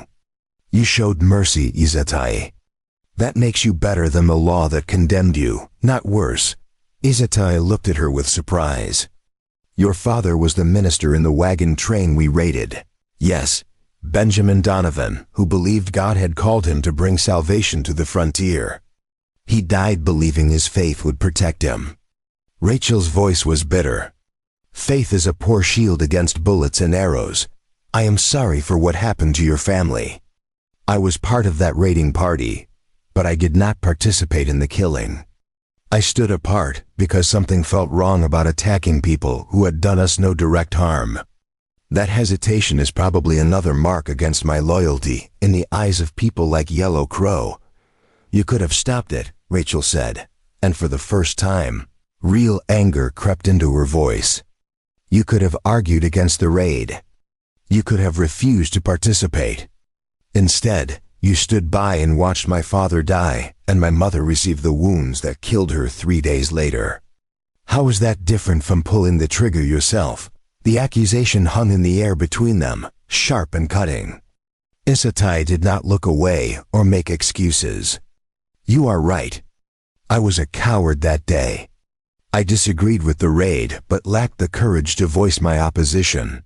You showed mercy, Izatai. That makes you better than the law that condemned you, not worse. Izatai looked at her with surprise. Your father was the minister in the wagon train we raided. Yes, Benjamin Donovan, who believed God had called him to bring salvation to the frontier. He died believing his faith would protect him. Rachel's voice was bitter. Faith is a poor shield against bullets and arrows. I am sorry for what happened to your family. I was part of that raiding party, but I did not participate in the killing. I stood apart because something felt wrong about attacking people who had done us no direct harm. That hesitation is probably another mark against my loyalty in the eyes of people like Yellow Crow. You could have stopped it, Rachel said, and for the first time, real anger crept into her voice. You could have argued against the raid. You could have refused to participate. Instead, you stood by and watched my father die and my mother receive the wounds that killed her 3 days later. How is that different from pulling the trigger yourself? The accusation hung in the air between them, sharp and cutting. Isatai did not look away or make excuses. You are right. I was a coward that day. I disagreed with the raid but lacked the courage to voice my opposition.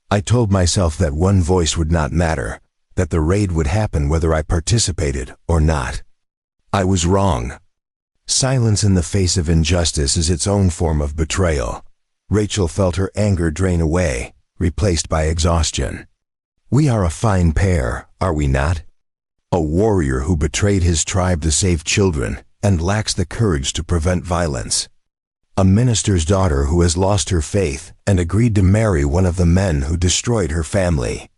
I told myself that one voice would not matter, that the raid would happen whether I participated or not. I was wrong. Silence in the face of injustice is its own form of betrayal. Rachel felt her anger drain away, replaced by exhaustion. We are a fine pair, are we not? A warrior who betrayed his tribe to save children and lacks the courage to prevent violence. A minister's daughter who has lost her faith and agreed to marry one of the men who destroyed her family.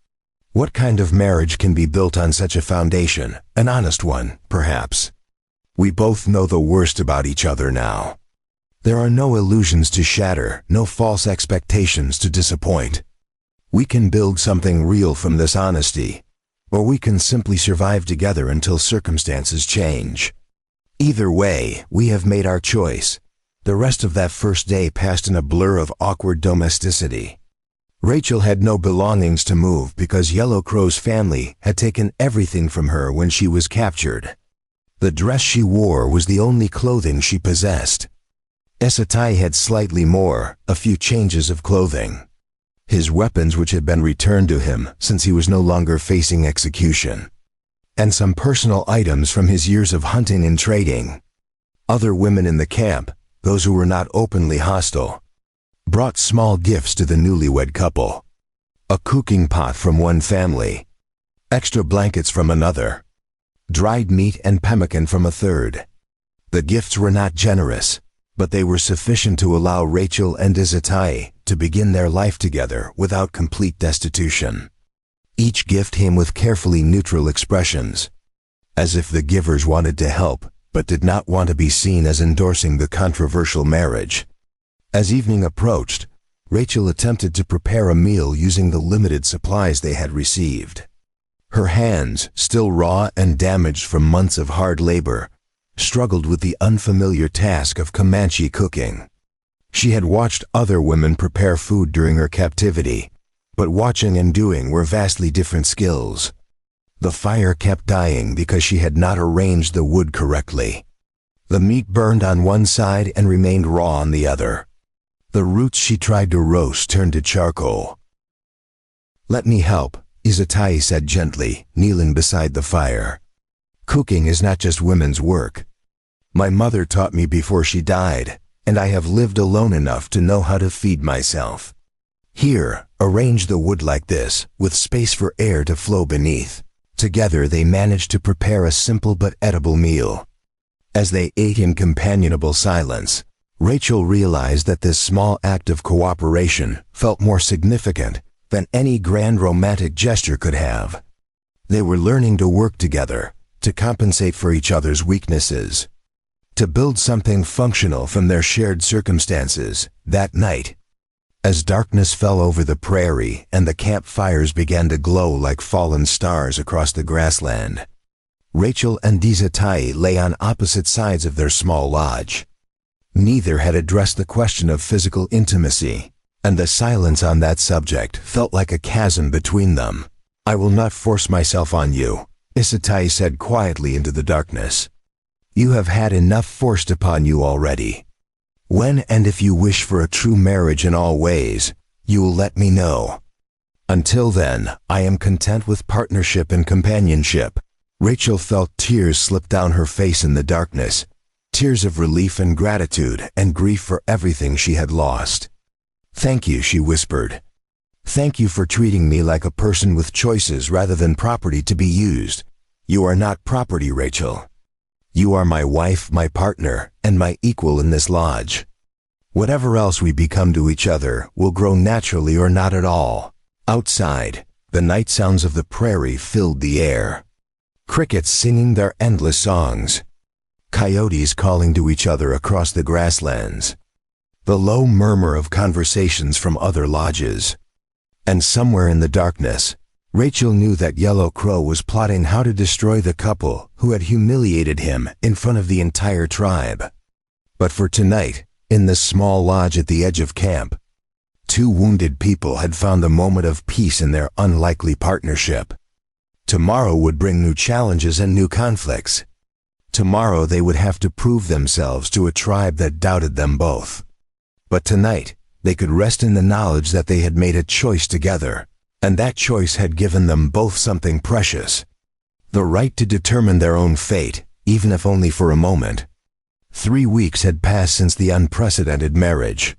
What kind of marriage can be built on such a foundation? An honest one, perhaps. We both know the worst about each other now. There are no illusions to shatter, no false expectations to disappoint. We can build something real from this honesty, or we can simply survive together until circumstances change. Either way, we have made our choice. The rest of that first day passed in a blur of awkward domesticity. Rachel had no belongings to move because Yellow Crow's family had taken everything from her when she was captured. The dress she wore was the only clothing she possessed. Isatai had slightly more, a few changes of clothing. His weapons which had been returned to him since he was no longer facing execution. And some personal items from his years of hunting and trading. Other women in the camp, those who were not openly hostile, brought small gifts to the newlywed couple. A cooking pot from one family, extra blankets from another, dried meat and pemmican from a third. The gifts were not generous, but they were sufficient to allow Rachel and Isatai to begin their life together without complete destitution. Each gift came with carefully neutral expressions, as if the givers wanted to help but did not want to be seen as endorsing the controversial marriage. As evening approached, Rachel attempted to prepare a meal using the limited supplies they had received. Her hands, still raw and damaged from months of hard labor, struggled with the unfamiliar task of Comanche cooking. She had watched other women prepare food during her captivity, but watching and doing were vastly different skills. The fire kept dying because she had not arranged the wood correctly. The meat burned on one side and remained raw on the other. The roots she tried to roast turned to charcoal. "Let me help," Isatai said gently, kneeling beside the fire. "Cooking is not just women's work. My mother taught me before she died, and I have lived alone enough to know how to feed myself. Here, arrange the wood like this, with space for air to flow beneath." Together they managed to prepare a simple but edible meal. As they ate in companionable silence, Rachel realized that this small act of cooperation felt more significant than any grand romantic gesture could have. They were learning to work together, to compensate for each other's weaknesses, to build something functional from their shared circumstances. That night, as darkness fell over the prairie and the campfires began to glow like fallen stars across the grassland, Rachel and Isatai lay on opposite sides of their small lodge. Neither had addressed the question of physical intimacy, and the silence on that subject felt like a chasm between them. "I will not force myself on you," Isatai said quietly into the darkness. "You have had enough forced upon you already. When and if you wish for a true marriage in all ways, you will let me know. Until then, I am content with partnership and companionship." Rachel felt tears slip down her face in the darkness, tears of relief and gratitude and grief for everything she had lost. "Thank you," she whispered. Thank you for treating me like a person with choices rather than property to be used. You are not property, Rachel. You are my wife, my partner, and my equal in this lodge. Whatever else we become to each other will grow naturally or not at all. Outside, the night sounds of the prairie filled the air. Crickets singing their endless songs. Coyotes calling to each other across the grasslands. The low murmur of conversations from other lodges. And somewhere in the darkness, Rachel knew that Yellow Crow was plotting how to destroy the couple who had humiliated him in front of the entire tribe. But for tonight, in this small lodge at the edge of camp, two wounded people had found a moment of peace in their unlikely partnership. Tomorrow would bring new challenges and new conflicts. Tomorrow they would have to prove themselves to a tribe that doubted them both. But tonight, they could rest in the knowledge that they had made a choice together, and that choice had given them both something precious. The right to determine their own fate, even if only for a moment. 3 weeks had passed since the unprecedented marriage,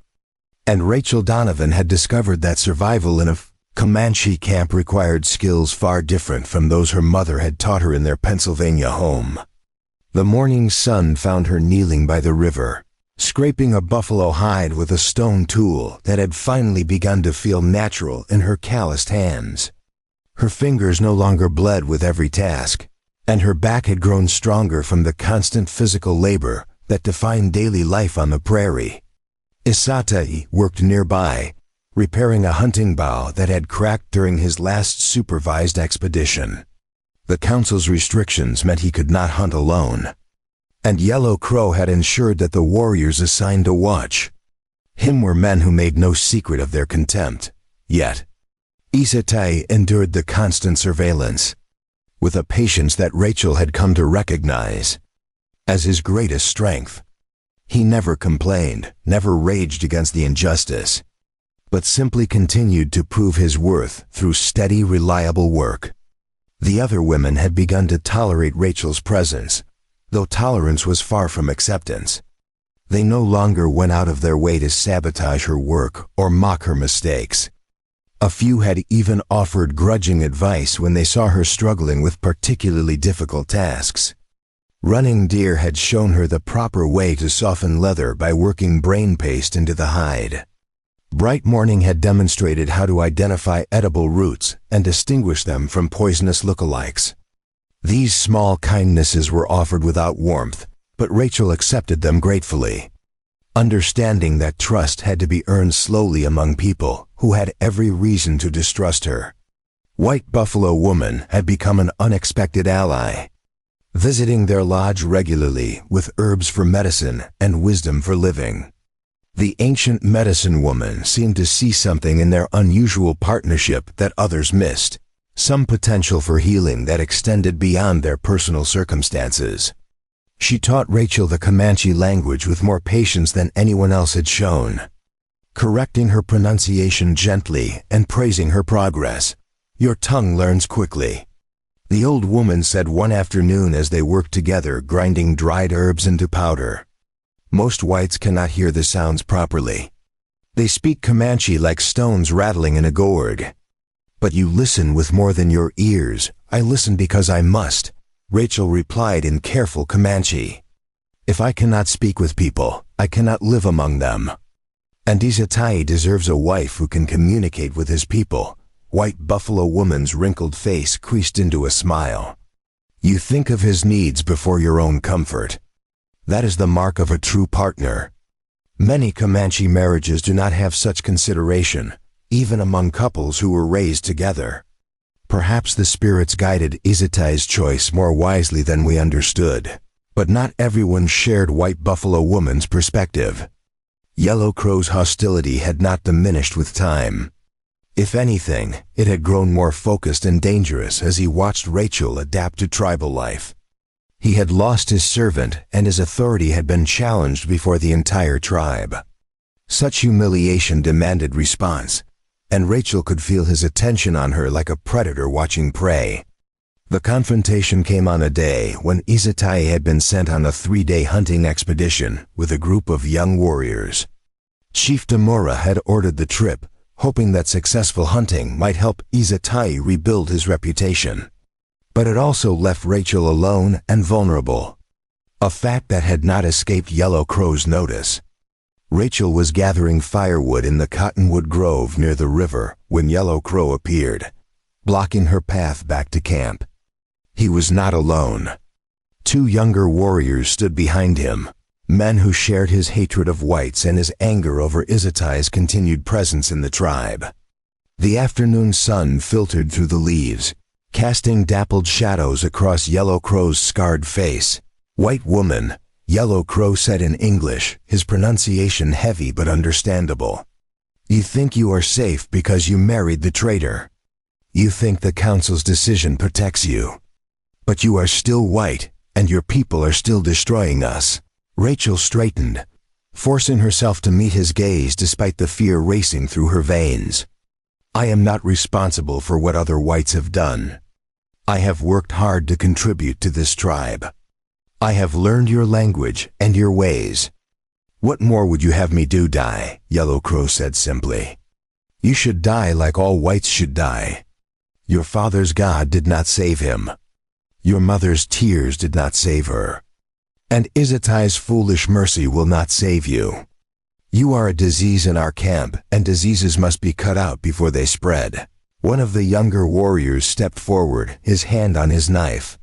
and Rachel Donovan had discovered that survival in a Comanche camp required skills far different from those her mother had taught her in their Pennsylvania home. The morning sun found her kneeling by the river, scraping a buffalo hide with a stone tool that had finally begun to feel natural in her calloused hands. Her fingers no longer bled with every task, and her back had grown stronger from the constant physical labor that defined daily life on the prairie. Isatai worked nearby, repairing a hunting bow that had cracked during his last supervised expedition. The council's restrictions meant he could not hunt alone, and Yellow Crow had ensured that the warriors assigned to watch him were men who made no secret of their contempt. Yet, Isatai endured the constant surveillance with a patience that Rachel had come to recognize as his greatest strength. He never complained, never raged against the injustice, but simply continued to prove his worth through steady, reliable work. The other women had begun to tolerate Rachel's presence, though tolerance was far from acceptance. They no longer went out of their way to sabotage her work or mock her mistakes. A few had even offered grudging advice when they saw her struggling with particularly difficult tasks. Running Deer had shown her the proper way to soften leather by working brain paste into the hide. Bright Morning had demonstrated how to identify edible roots and distinguish them from poisonous lookalikes. These small kindnesses were offered without warmth, but Rachel accepted them gratefully, understanding that trust had to be earned slowly among people who had every reason to distrust her. White Buffalo Woman had become an unexpected ally, visiting their lodge regularly with herbs for medicine and wisdom for living. The ancient medicine woman seemed to see something in their unusual partnership that others missed, some potential for healing that extended beyond their personal circumstances. She taught Rachel the Comanche language with more patience than anyone else had shown, correcting her pronunciation gently and praising her progress. "Your tongue learns quickly," the old woman said one afternoon as they worked together grinding dried herbs into powder. "Most whites cannot hear the sounds properly. They speak Comanche like stones rattling in a gourd. But you listen with more than your ears." "I listen because I must," Rachel replied in careful Comanche. "If I cannot speak with people, I cannot live among them." And Isatai deserves a wife who can communicate with his people. White Buffalo Woman's wrinkled face creased into a smile. "You think of his needs before your own comfort. That is the mark of a true partner. Many Comanche marriages do not have such consideration, even among couples who were raised together. Perhaps the spirits guided Isatai's choice more wisely than we understood, but not everyone shared White Buffalo Woman's perspective. Yellow Crow's hostility had not diminished with time. If anything, it had grown more focused and dangerous as he watched Rachel adapt to tribal life. He had lost his servant, and his authority had been challenged before the entire tribe. Such humiliation demanded response, and Rachel could feel his attention on her like a predator watching prey. The confrontation came on a day when Isatai had been sent on a 3-day hunting expedition with a group of young warriors. Chief Demora had ordered the trip, hoping that successful hunting might help Izatai rebuild his reputation. But it also left Rachel alone and vulnerable, a fact that had not escaped Yellow Crow's notice. Rachel was gathering firewood in the cottonwood grove near the river when Yellow Crow appeared, blocking her path back to camp. He was not alone. 2 younger warriors stood behind him, men who shared his hatred of whites and his anger over Izatai's continued presence in the tribe. The afternoon sun filtered through the leaves, casting dappled shadows across Yellow Crow's scarred face. "White woman," Yellow Crow said in English, his pronunciation heavy but understandable. "You think you are safe because you married the traitor. You think the council's decision protects you. But you are still white, and your people are still destroying us." Rachel straightened, forcing herself to meet his gaze despite the fear racing through her veins. "I am not responsible for what other whites have done. I have worked hard to contribute to this tribe. I have learned your language and your ways. What more would you have me do? Die," Yellow Crow said simply. "You should die like all whites should die. Your father's God did not save him. Your mother's tears did not save her. And Izatai's foolish mercy will not save you. You are a disease in our camp, and diseases must be cut out before they spread." One of the younger warriors stepped forward, his hand on his knife.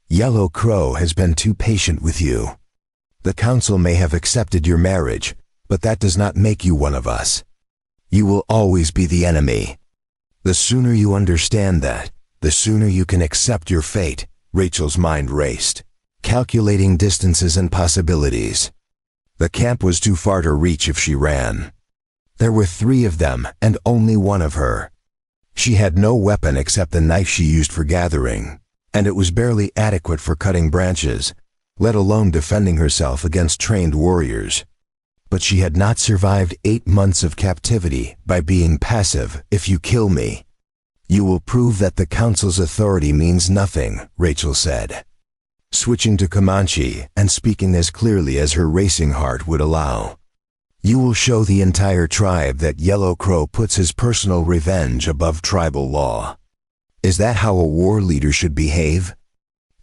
"Yellow Crow has been too patient with you. The council may have accepted your marriage, but that does not make you one of us. You will always be the enemy. The sooner you understand that, the sooner you can accept your fate." Rachel's mind raced, calculating distances and possibilities. The camp was too far to reach if she ran. There were 3 of them, and only one of her. She had no weapon except the knife she used for gathering, and it was barely adequate for cutting branches, let alone defending herself against trained warriors. But she had not survived 8 months of captivity by being passive. "If you kill me, you will prove that the council's authority means nothing," Rachel said, switching to Comanche and speaking as clearly as her racing heart would allow. "You will show the entire tribe that Yellow Crow puts his personal revenge above tribal law. Is that how a war leader should behave?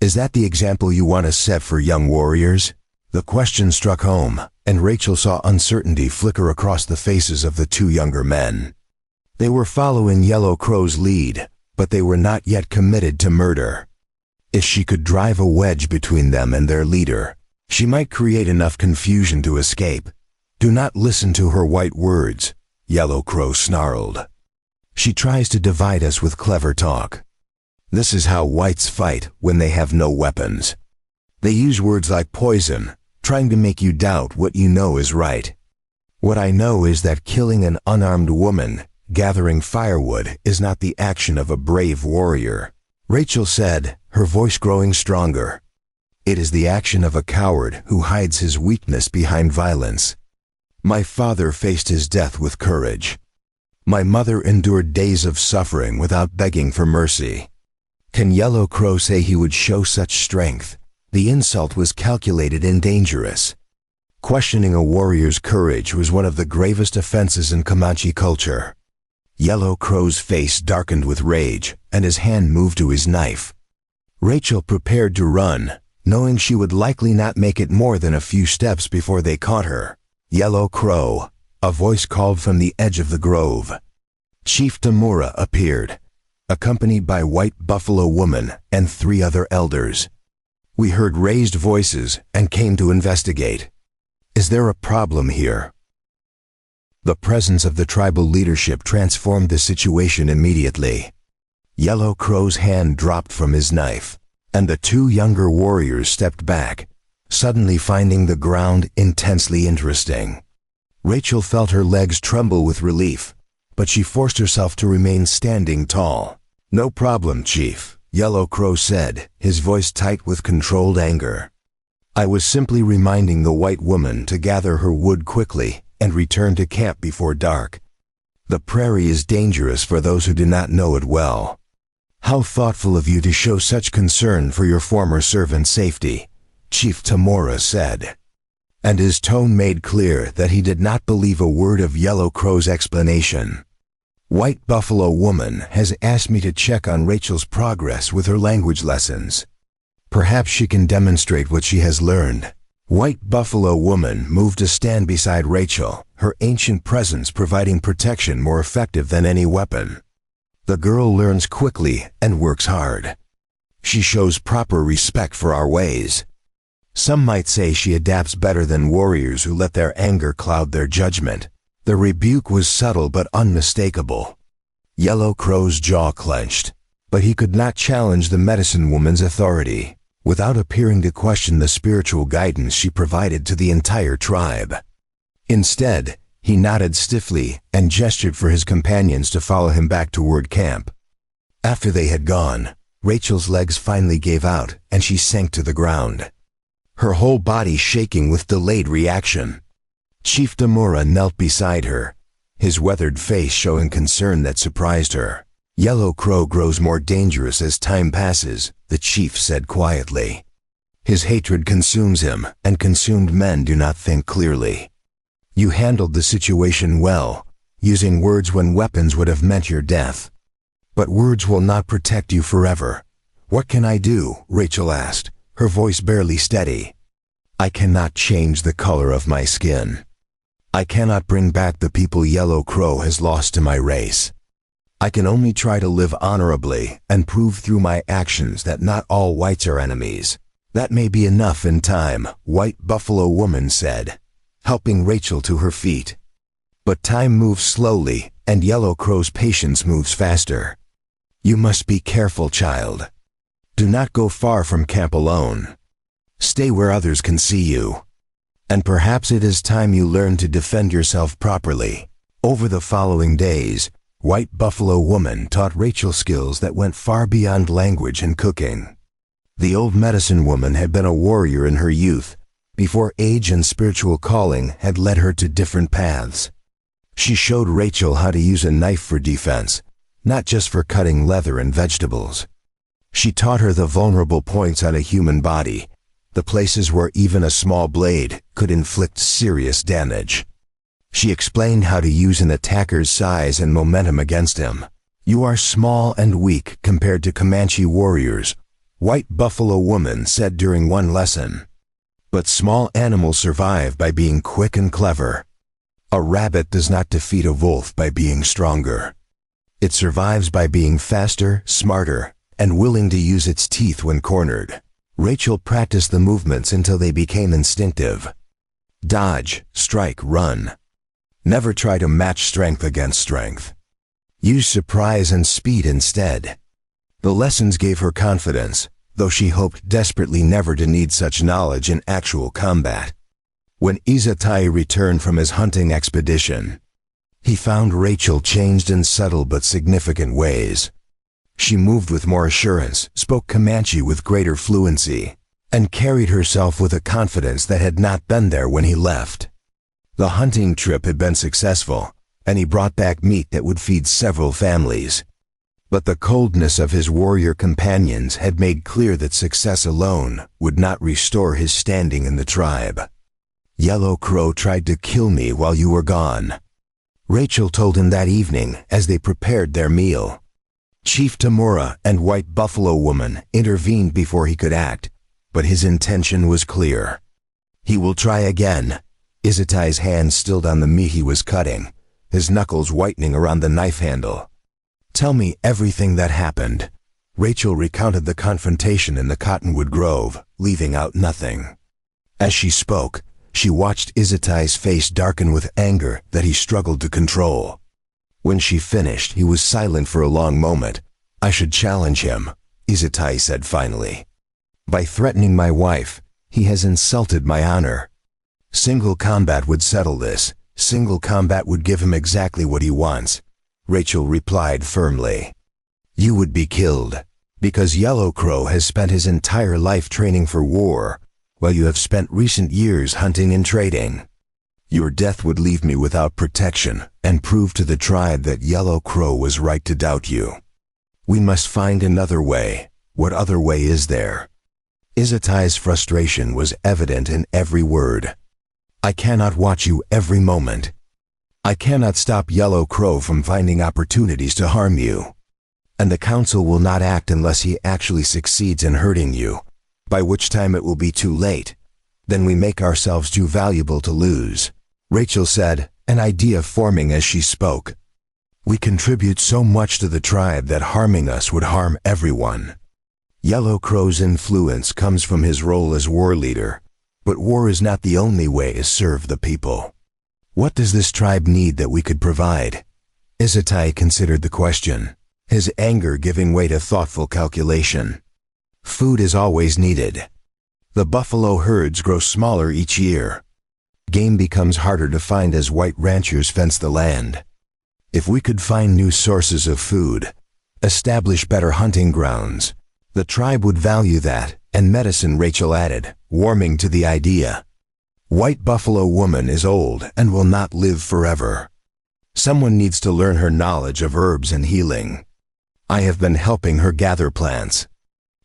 Is that the example you want to set for young warriors?" The question struck home, and Rachel saw uncertainty flicker across the faces of the 2 younger men. They were following Yellow Crow's lead, but they were not yet committed to murder. If she could drive a wedge between them and their leader, she might create enough confusion to escape. "Do not listen to her white words," Yellow Crow snarled. "She tries to divide us with clever talk. This is how whites fight when they have no weapons. They use words like poison, trying to make you doubt what you know is right. What I know is that killing an unarmed woman, gathering firewood, is not the action of a brave warrior," Rachel said, her voice growing stronger. "It is the action of a coward who hides his weakness behind violence. My father faced his death with courage. My mother endured days of suffering without begging for mercy. Can Yellow Crow say he would show such strength?" The insult was calculated and dangerous. Questioning a warrior's courage was one of the gravest offenses in Comanche culture. Yellow Crow's face darkened with rage, and his hand moved to his knife. Rachel prepared to run, knowing she would likely not make it more than a few steps before they caught her. "Yellow Crow," a voice called from the edge of the grove. Chief Tamura appeared, accompanied by White Buffalo Woman and 3 other elders. "We heard raised voices and came to investigate. Is there a problem here?" The presence of the tribal leadership transformed the situation immediately. Yellow Crow's hand dropped from his knife, and the 2 younger warriors stepped back, suddenly finding the ground intensely interesting. Rachel felt her legs tremble with relief, but she forced herself to remain standing tall. "No problem, Chief," Yellow Crow said, his voice tight with controlled anger. "I was simply reminding the white woman to gather her wood quickly and return to camp before dark. The prairie is dangerous for those who do not know it well. How thoughtful of you to show such concern for your former servant's safety," Chief Tamura said. And his tone made clear that he did not believe a word of Yellow Crow's explanation. White Buffalo Woman has asked me to check on Rachel's progress with her language lessons. Perhaps she can demonstrate what she has learned. White Buffalo Woman moved to stand beside Rachel, her ancient presence providing protection more effective than any weapon. The girl learns quickly and works hard. She shows proper respect for our ways. Some might say she adapts better than warriors who let their anger cloud their judgment. The rebuke was subtle but unmistakable. Yellow Crow's jaw clenched, but he could not challenge the medicine woman's authority, without appearing to question the spiritual guidance she provided to the entire tribe. Instead, he nodded stiffly and gestured for his companions to follow him back toward camp. After they had gone, Rachel's legs finally gave out and she sank to the ground, her whole body shaking with delayed reaction. Chief Demora knelt beside her, his weathered face showing concern that surprised her. Yellow Crow grows more dangerous as time passes, the chief said quietly. His hatred consumes him, and consumed men do not think clearly. You handled the situation well, using words when weapons would have meant your death. But words will not protect you forever. What can I do? Rachel asked, her voice barely steady. I cannot change the color of my skin. I cannot bring back the people Yellow Crow has lost to my race. I can only try to live honorably and prove through my actions that not all whites are enemies. That may be enough in time, White Buffalo Woman said, helping Rachel to her feet. But time moves slowly, and Yellow Crow's patience moves faster. You must be careful, child. Do not go far from camp alone. Stay where others can see you. And perhaps it is time you learn to defend yourself properly. Over the following days, White Buffalo Woman taught Rachel skills that went far beyond language and cooking. The old medicine woman had been a warrior in her youth, before age and spiritual calling had led her to different paths. She showed Rachel how to use a knife for defense, not just for cutting leather and vegetables. She taught her the vulnerable points on a human body, the places where even a small blade could inflict serious damage. She explained how to use an attacker's size and momentum against him. You are small and weak compared to Comanche warriors, White Buffalo Woman said during one lesson. But small animals survive by being quick and clever. A rabbit does not defeat a wolf by being stronger. It survives by being faster, smarter, and willing to use its teeth when cornered. Rachel practiced the movements until they became instinctive. Dodge, strike, run. Never try to match strength against strength. Use surprise and speed instead. The lessons gave her confidence, though she hoped desperately never to need such knowledge in actual combat. When Izatai returned from his hunting expedition, he found Rachel changed in subtle but significant ways. She moved with more assurance, spoke Comanche with greater fluency, and carried herself with a confidence that had not been there when he left. The hunting trip had been successful, and he brought back meat that would feed several families. But the coldness of his warrior companions had made clear that success alone would not restore his standing in the tribe. Yellow Crow tried to kill me while you were gone, Rachel told him that evening as they prepared their meal. Chief Tamora and White Buffalo Woman intervened before he could act, but his intention was clear. He will try again. Izatai's hand stilled on the meat he was cutting, his knuckles whitening around the knife handle. Tell me everything that happened. Rachel recounted the confrontation in the cottonwood grove, leaving out nothing. As she spoke, she watched Izatai's face darken with anger that he struggled to control. When she finished, he was silent for a long moment. I should challenge him, Izatai said finally. By threatening my wife, he has insulted my honor. Single combat would settle this. Single combat would give him exactly what he wants, Rachel replied firmly. You would be killed, because Yellow Crow has spent his entire life training for war, while you have spent recent years hunting and trading. Your death would leave me without protection and prove to the tribe that Yellow Crow was right to doubt you. We must find another way. What other way is there? Izatai's frustration was evident in every word. I cannot watch you every moment. I cannot stop Yellow Crow from finding opportunities to harm you. And the council will not act unless he actually succeeds in hurting you, by which time it will be too late. Then we make ourselves too valuable to lose," Rachel said, an idea forming as she spoke. "We contribute so much to the tribe that harming us would harm everyone." Yellow Crow's influence comes from his role as war leader, but war is not the only way to serve the people. "What does this tribe need that we could provide?" Isatai considered the question, his anger giving way to thoughtful calculation. "Food is always needed. The buffalo herds grow smaller each year. Game becomes harder to find as white ranchers fence the land. If we could find new sources of food, establish better hunting grounds, the tribe would value that, and medicine," Rachel added, warming to the idea. "White Buffalo Woman is old and will not live forever. Someone needs to learn her knowledge of herbs and healing. I have been helping her gather plants.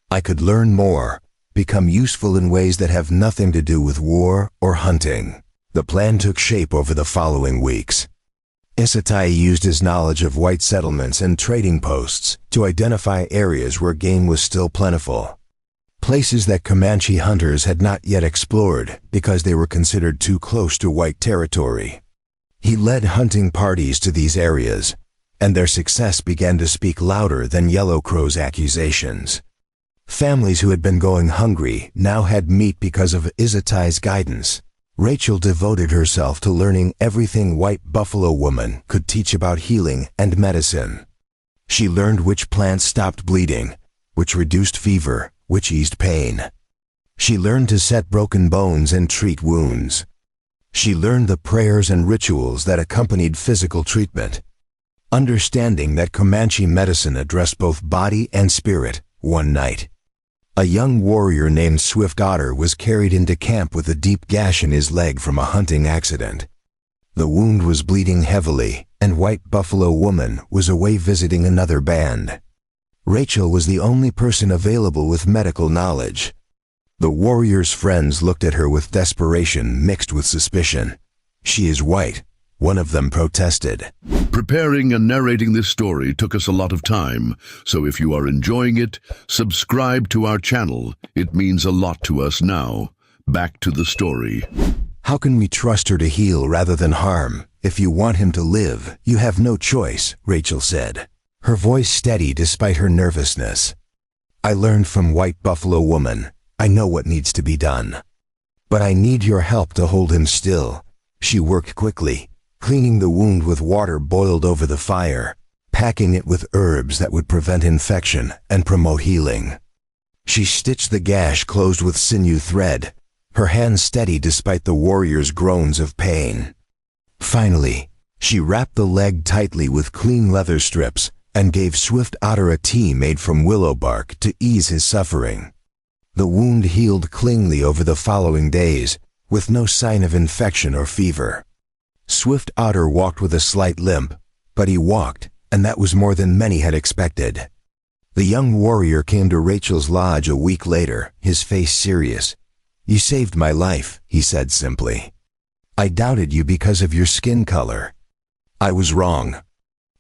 I could learn more, become useful in ways that have nothing to do with war or hunting." The plan took shape over the following weeks. Isatai used his knowledge of white settlements and trading posts to identify areas where game was still plentiful, places that Comanche hunters had not yet explored because they were considered too close to white territory. He led hunting parties to these areas, and their success began to speak louder than Yellow Crow's accusations. Families who had been going hungry now had meat because of Isatai's guidance. Rachel devoted herself to learning everything White Buffalo Woman could teach about healing and medicine. She learned which plants stopped bleeding, which reduced fever, which eased pain. She learned to set broken bones and treat wounds. She learned the prayers and rituals that accompanied physical treatment. Understanding that Comanche medicine addressed both body and spirit. One night, a young warrior named Swift Otter was carried into camp with a deep gash in his leg from a hunting accident. The wound was bleeding heavily, and White Buffalo Woman was away visiting another band. Rachel was the only person available with medical knowledge. The warrior's friends looked at her with desperation mixed with suspicion. "She is white," one of them protested. Preparing and narrating this story took us a lot of time, so if you are enjoying it, subscribe to our channel. It means a lot to us now. Back to the story. "How can we trust her to heal rather than harm? If you want him to live, you have no choice," Rachel said, her voice steady despite her nervousness. "I learned from White Buffalo Woman. I know what needs to be done. But I need your help to hold him still." She worked quickly, cleaning the wound with water boiled over the fire, packing it with herbs that would prevent infection and promote healing. She stitched the gash closed with sinew thread, her hands steady despite the warrior's groans of pain. Finally, she wrapped the leg tightly with clean leather strips and gave Swift Otter a tea made from willow bark to ease his suffering. The wound healed cleanly over the following days, with no sign of infection or fever. Swift Otter walked with a slight limp, but he walked, and that was more than many had expected. The young warrior came to Rachel's lodge a week later, his face serious. "You saved my life," he said simply. "I doubted you because of your skin color. I was wrong.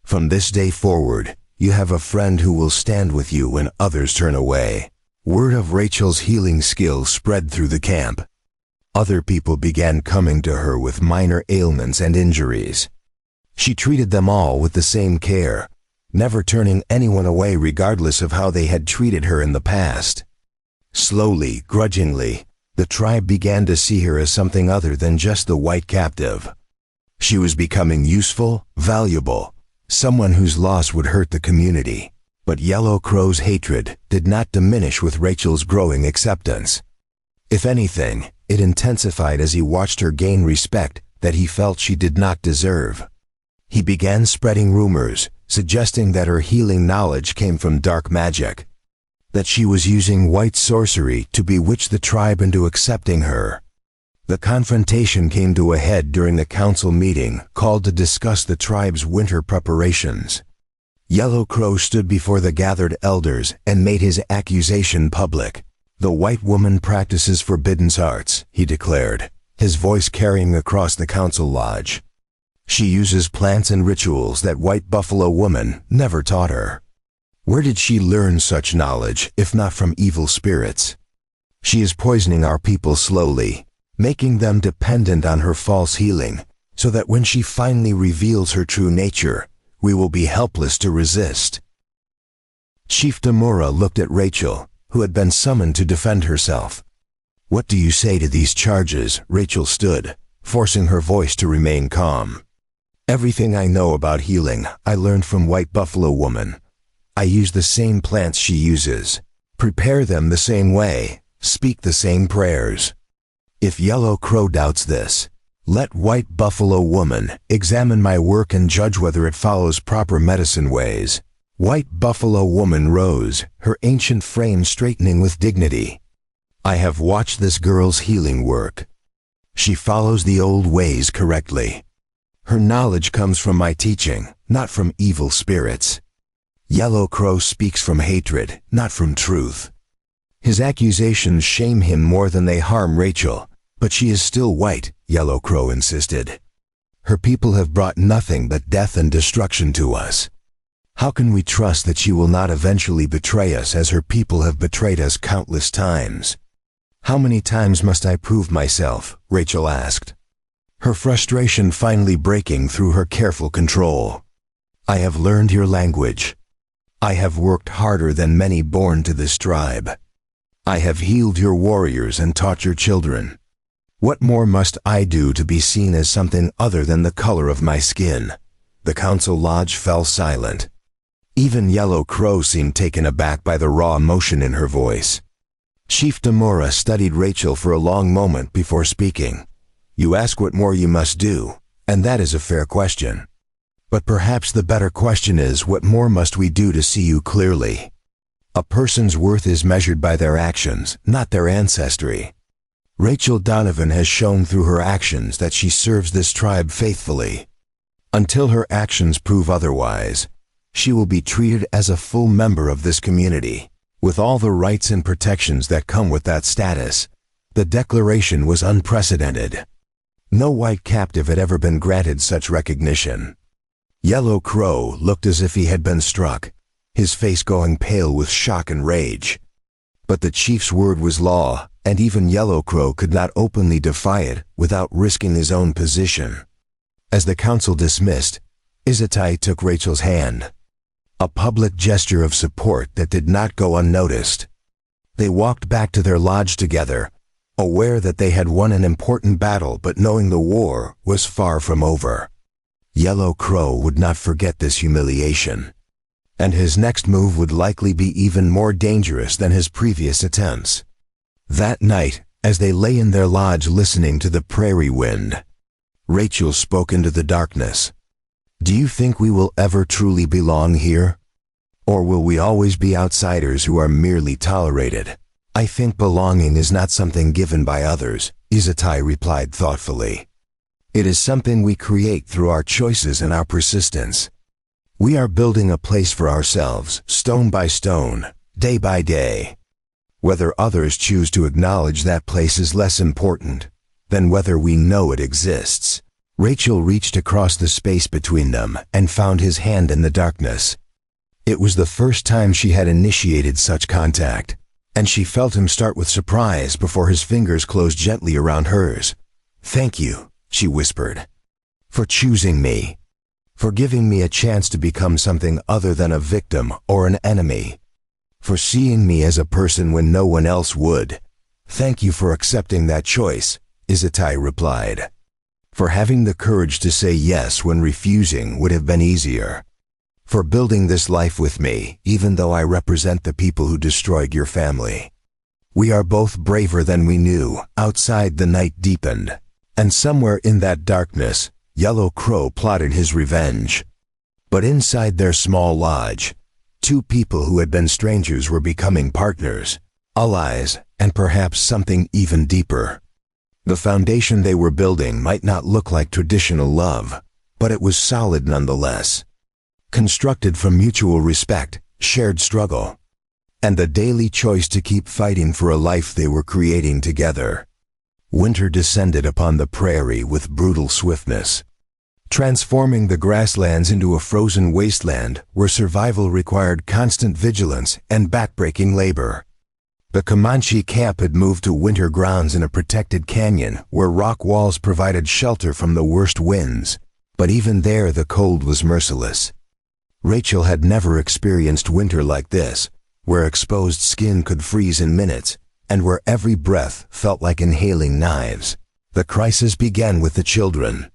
From this day forward, you have a friend who will stand with you when others turn away." Word of Rachel's healing skill spread through the camp. Other people began coming to her with minor ailments and injuries. She treated them all with the same care, never turning anyone away regardless of how they had treated her in the past. Slowly, grudgingly, the tribe began to see her as something other than just the white captive. She was becoming useful, valuable, someone whose loss would hurt the community. But Yellow Crow's hatred did not diminish with Rachel's growing acceptance. If anything, it intensified as he watched her gain respect that he felt she did not deserve. He began spreading rumors, suggesting that her healing knowledge came from dark magic, that she was using white sorcery to bewitch the tribe into accepting her. The confrontation came to a head during the council meeting called to discuss the tribe's winter preparations. Yellow Crow stood before the gathered elders and made his accusation public. "The white woman practices forbidden arts," he declared, his voice carrying across the council lodge. She uses plants and rituals that White Buffalo Woman never taught her. Where did she learn such knowledge, if not from evil spirits? She is poisoning our people slowly, making them dependent on her false healing, so that when she finally reveals her true nature, we will be helpless to resist. Chief Demora looked at Rachel, who had been summoned to defend herself. What do you say to these charges? Rachel stood, forcing her voice to remain calm. Everything I know about healing, I learned from White Buffalo Woman. I use the same plants she uses, prepare them the same way, speak the same prayers. If Yellow Crow doubts this, let White Buffalo Woman examine my work and judge whether it follows proper medicine ways. White Buffalo Woman rose, her ancient frame straightening with dignity. I have watched this girl's healing work. She follows the old ways correctly. Her knowledge comes from my teaching, not from evil spirits. Yellow Crow speaks from hatred, not from truth. His accusations shame him more than they harm Rachel, but she is still white, Yellow Crow insisted. Her people have brought nothing but death and destruction to us. How can we trust that she will not eventually betray us as her people have betrayed us countless times? How many times must I prove myself? Rachel asked, her frustration finally breaking through her careful control. I have learned your language. I have worked harder than many born to this tribe. I have healed your warriors and taught your children. What more must I do to be seen as something other than the color of my skin? The council lodge fell silent. Even Yellow Crow seemed taken aback by the raw emotion in her voice. Chief Demora studied Rachel for a long moment before speaking. You ask what more you must do, and that is a fair question. But perhaps the better question is, what more must we do to see you clearly? A person's worth is measured by their actions, not their ancestry. Rachel Donovan has shown through her actions that she serves this tribe faithfully. Until her actions prove otherwise, she will be treated as a full member of this community, with all the rights and protections that come with that status. The declaration was unprecedented. No white captive had ever been granted such recognition. Yellow Crow looked as if he had been struck, his face going pale with shock and rage. But the chief's word was law, and even Yellow Crow could not openly defy it without risking his own position. As the council dismissed, Izatai took Rachel's hand, a public gesture of support that did not go unnoticed. They walked back to their lodge together, aware that they had won an important battle but knowing the war was far from over. Yellow Crow would not forget this humiliation, and his next move would likely be even more dangerous than his previous attempts. That night, as they lay in their lodge listening to the prairie wind, Rachel spoke into the darkness. Do you think we will ever truly belong here? Or will we always be outsiders who are merely tolerated? I think belonging is not something given by others, Izatai replied thoughtfully. It is something we create through our choices and our persistence. We are building a place for ourselves, stone by stone, day by day. Whether others choose to acknowledge that place is less important than whether we know it exists. Rachel reached across the space between them and found his hand in the darkness. It was the first time she had initiated such contact, and she felt him start with surprise before his fingers closed gently around hers. Thank you, she whispered, for choosing me, for giving me a chance to become something other than a victim or an enemy, for seeing me as a person when no one else would. Thank you for accepting that choice, Izatai replied, for having the courage to say yes when refusing would have been easier, for building this life with me even though I represent the people who destroyed your family. We are both braver than we knew. Outside the night deepened, and somewhere in that darkness, Yellow Crow plotted his revenge. But inside their small lodge, two people who had been strangers were becoming partners, allies, and perhaps something even deeper. The foundation they were building might not look like traditional love, but it was solid nonetheless, constructed from mutual respect, shared struggle, and the daily choice to keep fighting for a life they were creating together. Winter descended upon the prairie with brutal swiftness. transforming the grasslands into a frozen wasteland where survival required constant vigilance and backbreaking labor. The Comanche camp had moved to winter grounds in a protected canyon where rock walls provided shelter from the worst winds, but even there the cold was merciless. Rachel had never experienced winter like this, where exposed skin could freeze in minutes, and where every breath felt like inhaling knives. The crisis began with the children.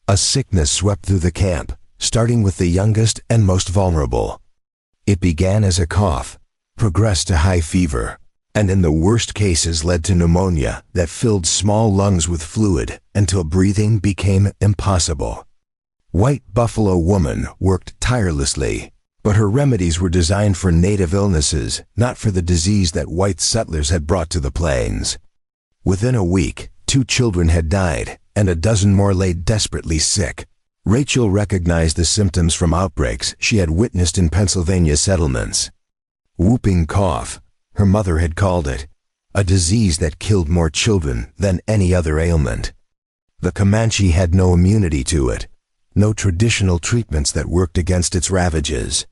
A sickness swept through the camp, starting with the youngest and most vulnerable. It began as a cough, progressed to high fever, and in the worst cases led to pneumonia that filled small lungs with fluid until breathing became impossible. White Buffalo Woman worked tirelessly, but her remedies were designed for native illnesses, not for the disease that white settlers had brought to the plains. Within a week, 2 children had died, and a dozen more lay desperately sick. Rachel recognized the symptoms from outbreaks she had witnessed in Pennsylvania settlements. Whooping cough, her mother had called it, a disease that killed more children than any other ailment. The Comanche had no immunity to it, no traditional treatments that worked against its ravages.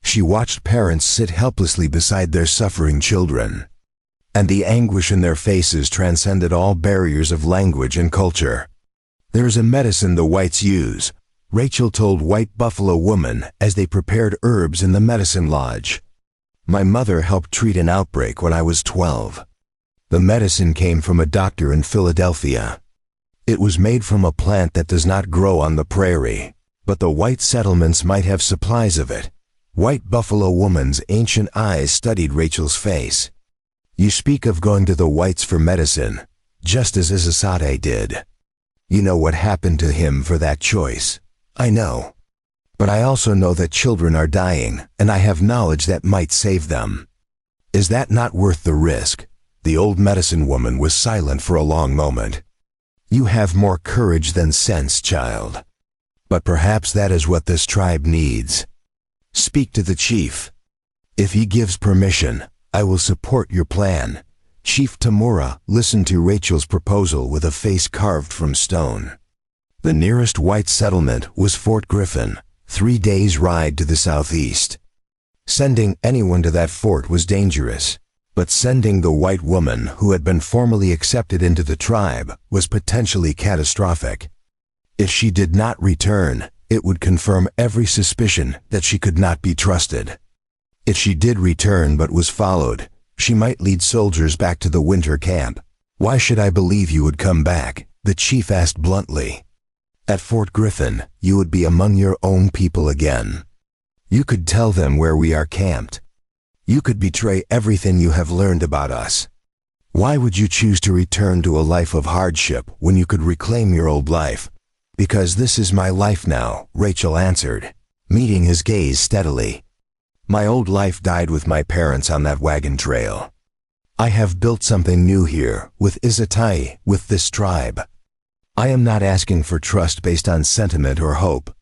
She watched parents sit helplessly beside their suffering children, and the anguish in their faces transcended all barriers of language and culture. "There's a medicine the whites use," Rachel told White Buffalo Woman as they prepared herbs in the medicine lodge. "My mother helped treat an outbreak when I was 12. The medicine came from a doctor in Philadelphia. It was made from a plant that does not grow on the prairie, but the white settlements might have supplies of it." White Buffalo Woman's ancient eyes studied Rachel's face. "You speak of going to the whites for medicine, just as Isasate did. You know what happened to him for that choice. I know. But I also know that children are dying, and I have knowledge that might save them. Is that not worth the risk?" The old medicine woman was silent for a long moment. "You have more courage than sense, child. But perhaps that is what this tribe needs. Speak to the chief. If he gives permission, I will support your plan." Chief Tamura listened to Rachel's proposal with a face carved from stone. The nearest white settlement was Fort Griffin, 3 days' ride to the southeast. Sending anyone to that fort was dangerous, but sending the white woman who had been formally accepted into the tribe was potentially catastrophic. If she did not return, it would confirm every suspicion that she could not be trusted. If she did return but was followed, she might lead soldiers back to the winter camp. "Why should I believe you would come back?" the chief asked bluntly. "At Fort Griffin, you would be among your own people again. You could tell them where we are camped. You could betray everything you have learned about us. Why would you choose to return to a life of hardship when you could reclaim your old life?" "Because this is my life now," Rachel answered, meeting his gaze steadily. "My old life died with my parents on that wagon trail. I have built something new here, with Isatai, with this tribe. I am not asking for trust based on sentiment or hope.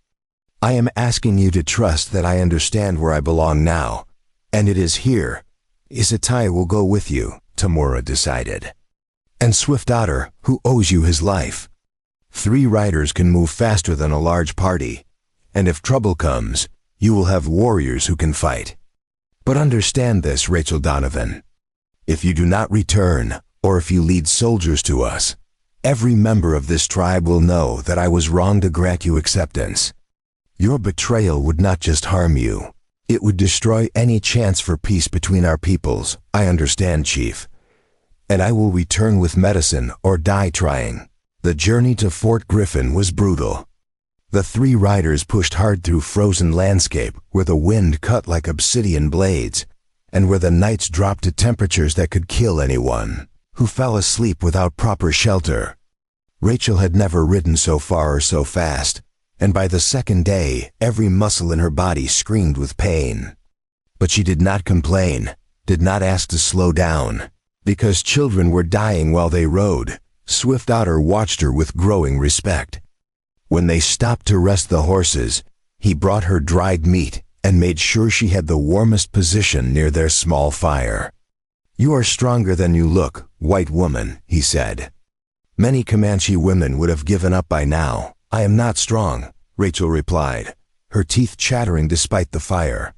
I am asking you to trust that I understand where I belong now, and it is here. Isatai will go with you," Tamura decided. "And Swift Otter, who owes you his life. 3 riders can move faster than a large party, and if trouble comes, you will have warriors who can fight. But understand this, Rachel Donovan. If you do not return, or if you lead soldiers to us, every member of this tribe will know that I was wrong to grant you acceptance. Your betrayal would not just harm you, it would destroy any chance for peace between our peoples. I understand, Chief. And I will return with medicine or die trying." The journey to Fort Griffin was brutal. The 3 riders pushed hard through frozen landscape where the wind cut like obsidian blades, and where the nights dropped to temperatures that could kill anyone who fell asleep without proper shelter. Rachel had never ridden so far or so fast, and by the second day, every muscle in her body screamed with pain. But she did not complain, did not ask to slow down, because children were dying while they rode. Swift Otter watched her with growing respect. When they stopped to rest the horses, he brought her dried meat and made sure she had the warmest position near their small fire. "You are stronger than you look, white woman," he said. Many Comanche women would have given up by now, I am not strong, Rachel replied, her teeth chattering despite the fire.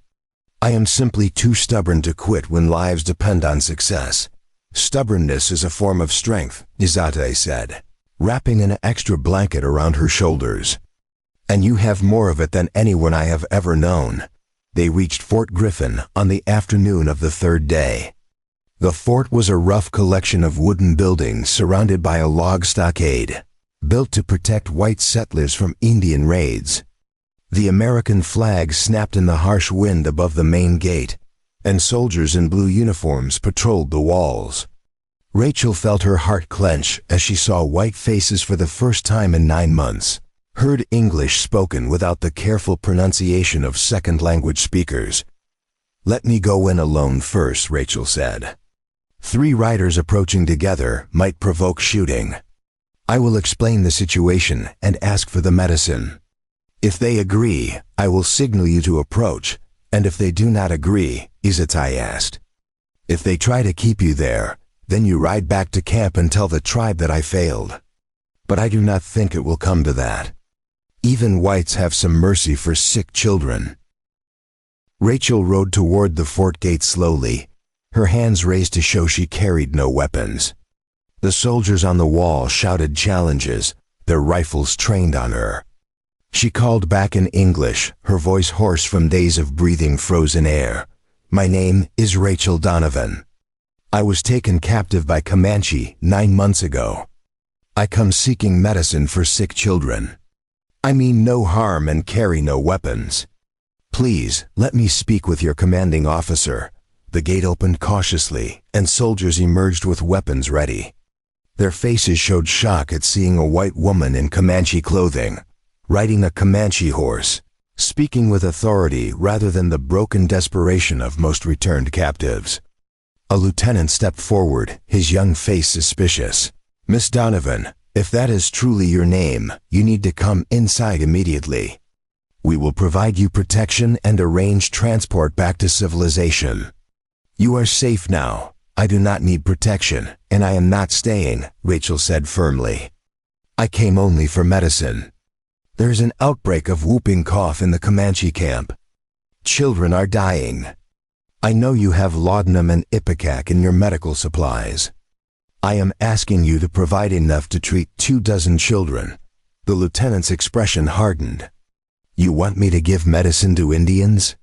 I am simply too stubborn to quit when lives depend on success. Stubbornness is a form of strength, Izate said, wrapping an extra blanket around her shoulders. And you have more of it than anyone I have ever known. They reached Fort Griffin on the afternoon of the third day. The fort was a rough collection of wooden buildings surrounded by a log stockade, built to protect white settlers from Indian raids. The American flag snapped in the harsh wind above the main gate, and soldiers in blue uniforms patrolled the walls. Rachel felt her heart clench as she saw white faces for the first time in 9 months, heard English spoken without the careful pronunciation of second-language speakers. Let me go in alone first, Rachel said. 3 riders approaching together might provoke shooting. I will explain the situation and ask for the medicine. If they agree, I will signal you to approach, and if they do not agree, Izatai asked. If they try to keep you there, then you ride back to camp and tell the tribe that I failed. But I do not think it will come to that. Even whites have some mercy for sick children. Rachel rode toward the fort gate slowly, her hands raised to show she carried no weapons. The soldiers on the wall shouted challenges, their rifles trained on her. She called back in English, her voice hoarse from days of breathing frozen air. My name is Rachel Donovan. I was taken captive by Comanche 9 months ago. I come seeking medicine for sick children. I mean no harm and carry no weapons. Please, let me speak with your commanding officer. The gate opened cautiously, and soldiers emerged with weapons ready. Their faces showed shock at seeing a white woman in Comanche clothing, riding a Comanche horse, speaking with authority rather than the broken desperation of most returned captives. A lieutenant stepped forward, his young face suspicious. Miss Donovan, if that is truly your name, you need to come inside immediately. We will provide you protection and arrange transport back to civilization. You are safe now. I do not need protection, and I am not staying, Rachel said firmly. I came only for medicine. There is an outbreak of whooping cough in the Comanche camp. Children are dying. I know you have laudanum and ipecac in your medical supplies. I am asking you to provide enough to treat 24 children. The lieutenant's expression hardened. You want me to give medicine to Indians?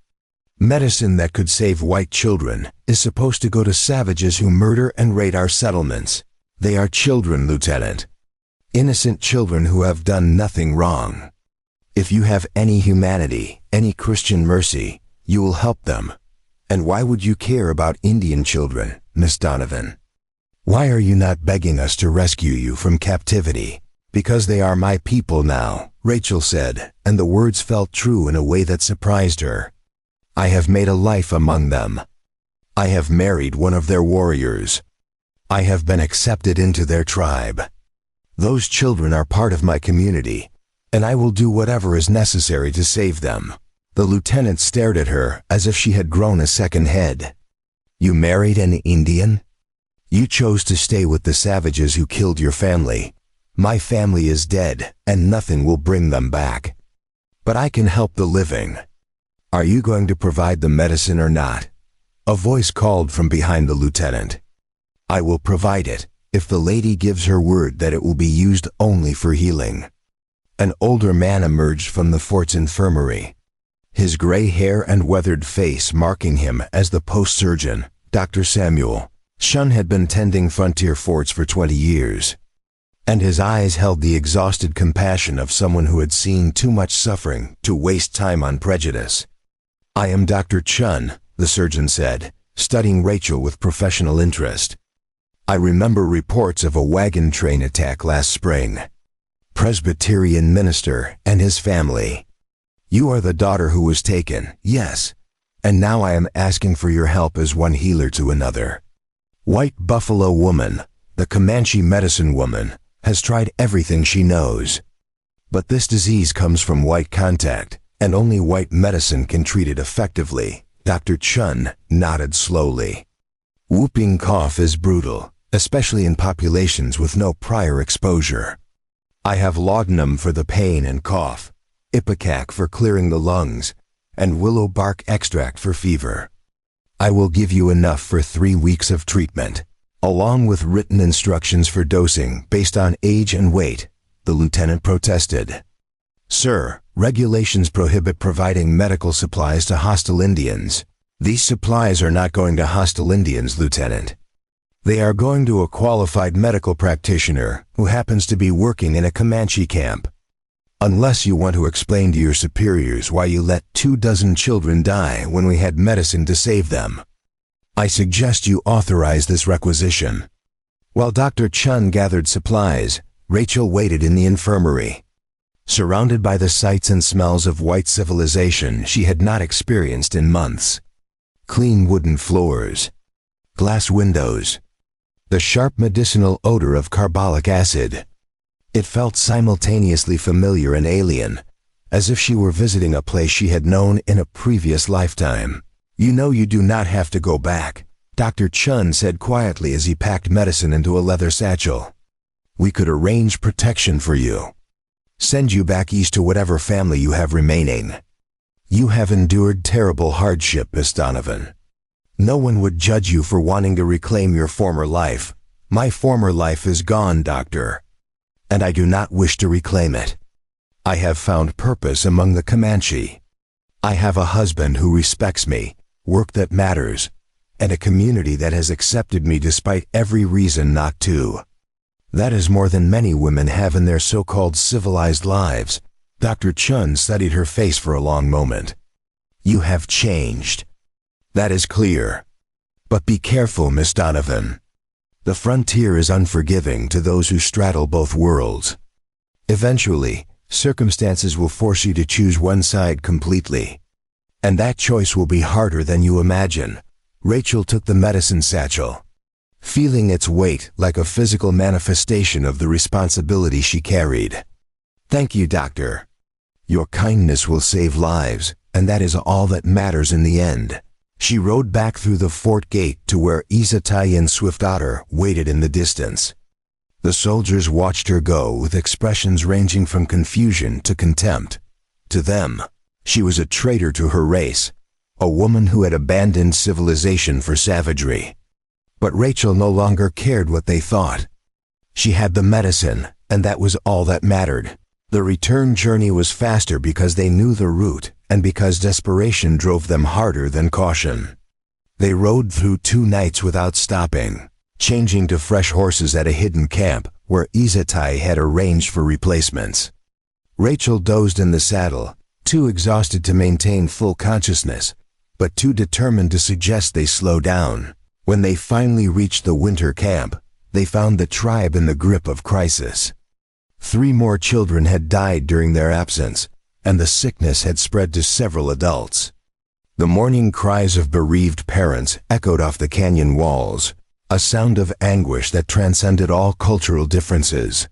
Medicine that could save white children is supposed to go to savages who murder and raid our settlements. They are children, Lieutenant. Innocent children who have done nothing wrong. If you have any humanity, any Christian mercy, you will help them. And why would you care about Indian children, Miss Donovan? Why are you not begging us to rescue you from captivity? Because they are my people now, Rachel said, and the words felt true in a way that surprised her. I have made a life among them. I have married one of their warriors. I have been accepted into their tribe. Those children are part of my community, and I will do whatever is necessary to save them. The lieutenant stared at her as if she had grown a second head. You married an Indian? You chose to stay with the savages who killed your family. My family is dead, and nothing will bring them back. But I can help the living. Are you going to provide the medicine or not? A voice called from behind the lieutenant. I will provide it, if the lady gives her word that it will be used only for healing. An older man emerged from the fort's infirmary, his gray hair and weathered face marking him as the post surgeon, Dr. Samuel. Shun had been tending frontier forts for 20 years, and his eyes held the exhausted compassion of someone who had seen too much suffering to waste time on prejudice. I am Dr. Chun, the surgeon said, studying Rachel with professional interest. I remember reports of a wagon train attack last spring. Presbyterian minister and his family. You are the daughter who was taken, yes, and now I am asking for your help as one healer to another. White Buffalo Woman, the Comanche medicine woman, has tried everything she knows. But this disease comes from white contact, and only white medicine can treat it effectively. Dr. Chun nodded slowly. Whooping cough is brutal, especially in populations with no prior exposure. I have laudanum for the pain and cough, ipecac for clearing the lungs, and willow bark extract for fever. I will give you enough for 3 weeks of treatment, along with written instructions for dosing based on age and weight," the lieutenant protested. "Sir, regulations prohibit providing medical supplies to hostile Indians. These supplies are not going to hostile Indians, Lieutenant. They are going to a qualified medical practitioner who happens to be working in a Comanche camp. Unless you want to explain to your superiors why you let 24 children die when we had medicine to save them, I suggest you authorize this requisition." While Dr. Chun gathered supplies, Rachel waited in the infirmary. Surrounded by the sights and smells of white civilization she had not experienced in months. Clean wooden floors, glass windows, the sharp medicinal odor of carbolic acid. It felt simultaneously familiar and alien, as if she were visiting a place she had known in a previous lifetime. "You know you do not have to go back," Dr. Chun said quietly as he packed medicine into a leather satchel. "We could arrange protection for you. Send you back east to whatever family you have remaining. You have endured terrible hardship, Miss Donovan. No one would judge you for wanting to reclaim your former life. My former life is gone, doctor, and I do not wish to reclaim it. I have found purpose among the Comanche. I have a husband who respects me, work that matters, and a community that has accepted me despite every reason not to. That is more than many women have in their so-called civilized lives." Dr. Chun studied her face for a long moment. "You have changed. That is clear. But be careful, Miss Donovan. The frontier is unforgiving to those who straddle both worlds. Eventually, circumstances will force you to choose one side completely. And that choice will be harder than you imagine." Rachel took the medicine satchel, feeling its weight like a physical manifestation of the responsibility she carried. "Thank you, doctor. Your kindness will save lives, and that is all that matters in the end." She rode back through the fort gate to where Izatai and Swiftwater waited in the distance. The soldiers watched her go with expressions ranging from confusion to contempt. To them, she was a traitor to her race, a woman who had abandoned civilization for savagery. But Rachel no longer cared what they thought. She had the medicine, and that was all that mattered. The return journey was faster because they knew the route and because desperation drove them harder than caution. They rode through 2 nights without stopping, changing to fresh horses at a hidden camp where Izatai had arranged for replacements. Rachel dozed in the saddle, too exhausted to maintain full consciousness, but too determined to suggest they slow down. When they finally reached the winter camp, they found the tribe in the grip of crisis. 3 more children had died during their absence, and the sickness had spread to several adults. The mourning cries of bereaved parents echoed off the canyon walls, a sound of anguish that transcended all cultural differences.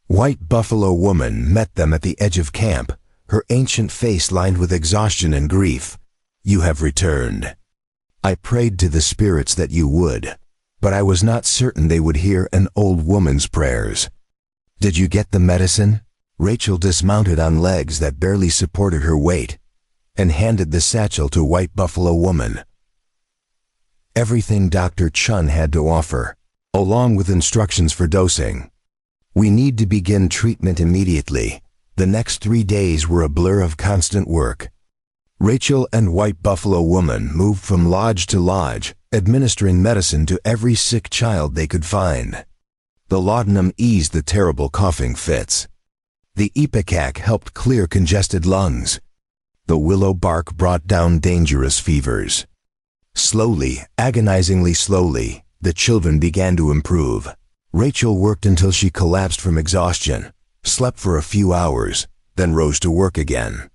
White Buffalo Woman met them at the edge of camp, her ancient face lined with exhaustion and grief. "You have returned. I prayed to the spirits that you would, but I was not certain they would hear an old woman's prayers. Did you get the medicine?" Rachel dismounted on legs that barely supported her weight and handed the satchel to White Buffalo Woman. "Everything Dr. Chun had to offer, along with instructions for dosing. We need to begin treatment immediately." The next 3 days were a blur of constant work. Rachel and White Buffalo Woman moved from lodge to lodge, administering medicine to every sick child they could find. The laudanum eased the terrible coughing fits. The ipecac helped clear congested lungs. The willow bark brought down dangerous fevers. Slowly, agonizingly slowly, the children began to improve. Rachel worked until she collapsed from exhaustion, slept for a few hours, then rose to work again.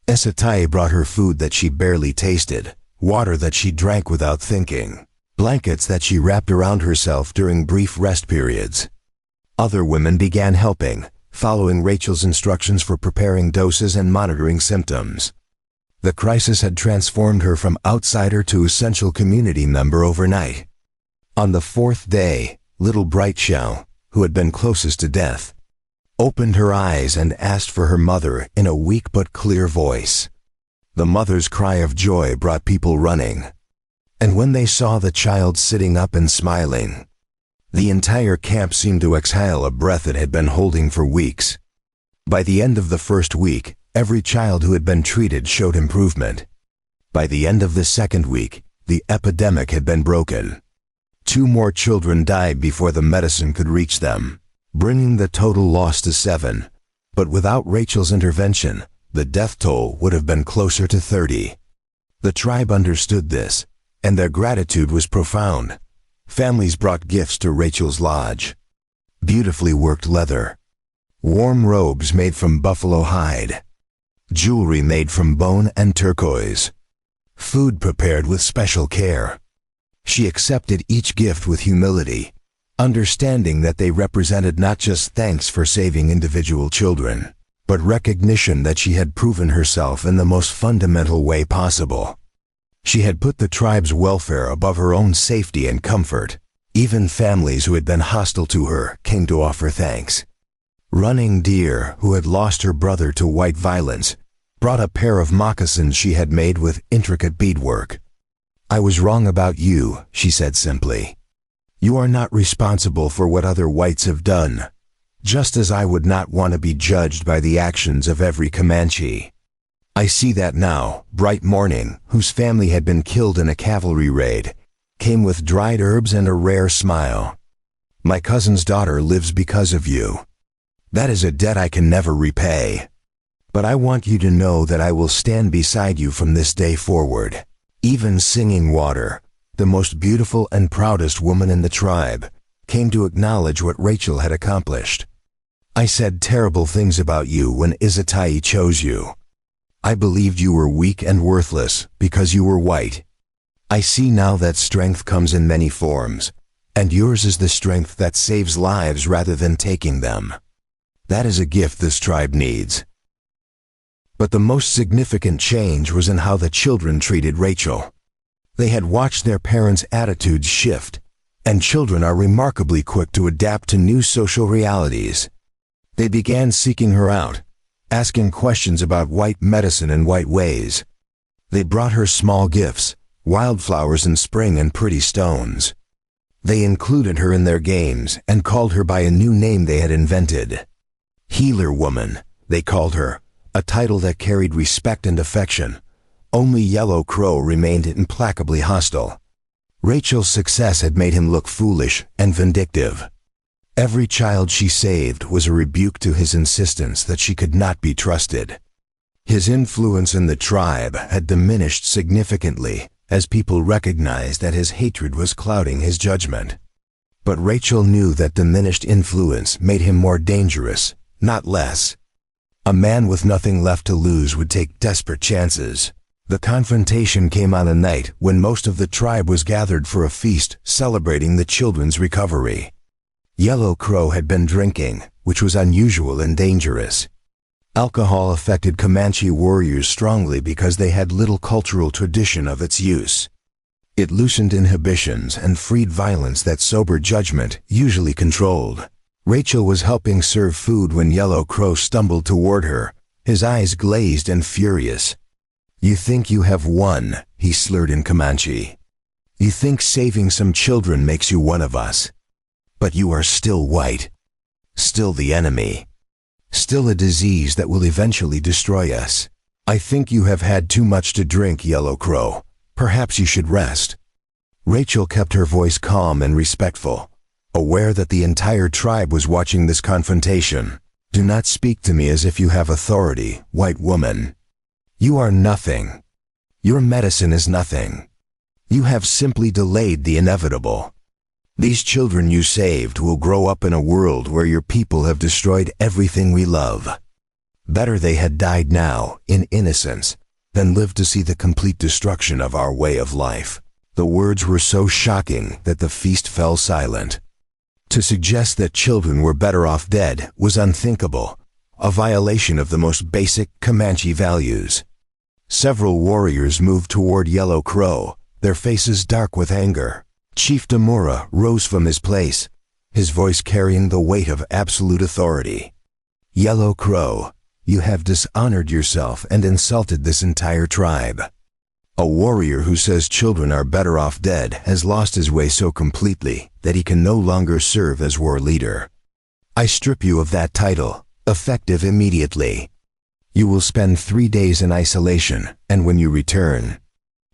Izatai brought her food that she barely tasted, water that she drank without thinking, blankets that she wrapped around herself during brief rest periods. Other women began helping, following Rachel's instructions for preparing doses and monitoring symptoms. The crisis had transformed her from outsider to essential community member overnight. On the 4th day, little Bright Shao, who had been closest to death, opened her eyes and asked for her mother in a weak but clear voice. The mother's cry of joy brought people running. And when they saw the child sitting up and smiling, the entire camp seemed to exhale a breath it had been holding for weeks. By the end of the first week, every child who had been treated showed improvement. By the end of the second week, the epidemic had been broken. 2 more children died before the medicine could reach them, bringing the total loss to 7. But without Rachel's intervention, the death toll would have been closer to 30. The tribe understood this, and their gratitude was profound. Families brought gifts to Rachel's lodge. Beautifully worked leather, warm robes made from buffalo hide, jewelry made from bone and turquoise, food prepared with special care. She accepted each gift with humility, understanding that they represented not just thanks for saving individual children, but recognition that she had proven herself in the most fundamental way possible. She had put the tribe's welfare above her own safety and comfort. Even families who had been hostile to her came to offer thanks. Running Deer, who had lost her brother to white violence, brought a pair of moccasins she had made with intricate beadwork. "I was wrong about you," she said simply. "You are not responsible for what other whites have done, just as I would not want to be judged by the actions of every Comanche. I see that now." Bright Morning, whose family had been killed in a cavalry raid, came with dried herbs and a rare smile. "My cousin's daughter lives because of you. That is a debt I can never repay. But I want you to know that I will stand beside you from this day forward." Even Singing Water, the most beautiful and proudest woman in the tribe, came to acknowledge what Rachel had accomplished. "I said terrible things about you when Izatai chose you. I believed you were weak and worthless because you were white. I see now that strength comes in many forms, and yours is the strength that saves lives rather than taking them. That is a gift this tribe needs." But the most significant change was in how the children treated Rachel. They had watched their parents' attitudes shift, and children are remarkably quick to adapt to new social realities. They began seeking her out, asking questions about white medicine and white ways. They brought her small gifts, wildflowers in spring and pretty stones. They included her in their games and called her by a new name they had invented. Healer Woman, they called her, a title that carried respect and affection. Only Yellow Crow remained implacably hostile. Rachel's success had made him look foolish and vindictive. Every child she saved was a rebuke to his insistence that she could not be trusted. His influence in the tribe had diminished significantly as people recognized that his hatred was clouding his judgment. But Rachel knew that diminished influence made him more dangerous, not less. A man with nothing left to lose would take desperate chances. The confrontation came on a night when most of the tribe was gathered for a feast celebrating the children's recovery. Yellow Crow had been drinking, which was unusual and dangerous. Alcohol affected Comanche warriors strongly because they had little cultural tradition of its use. It loosened inhibitions and freed violence that sober judgment usually controlled. Rachel was helping serve food when Yellow Crow stumbled toward her, his eyes glazed and furious. "You think you have won," he slurred in Comanche. "You think saving some children makes you one of us. But you are still white, still the enemy, still a disease that will eventually destroy us. I think you have had too much to drink, Yellow Crow. Perhaps you should rest." Rachel kept her voice calm and respectful, aware that the entire tribe was watching this confrontation. "Do not speak to me as if you have authority, white woman. You are nothing. Your medicine is nothing. You have simply delayed the inevitable. These children you saved will grow up in a world where your people have destroyed everything we love. Better they had died now, in innocence, than live to see the complete destruction of our way of life." The words were so shocking that the feast fell silent. To suggest that children were better off dead was unthinkable, a violation of the most basic Comanche values. Several warriors moved toward Yellow Crow, their faces dark with anger. Chief Demura rose from his place, his voice carrying the weight of absolute authority. Yellow Crow, you have dishonored yourself and insulted this entire tribe. A warrior who says children are better off dead has lost his way so completely that he can no longer serve as war leader. I strip you of that title, effective immediately. You will spend 3 days in isolation, and when you return,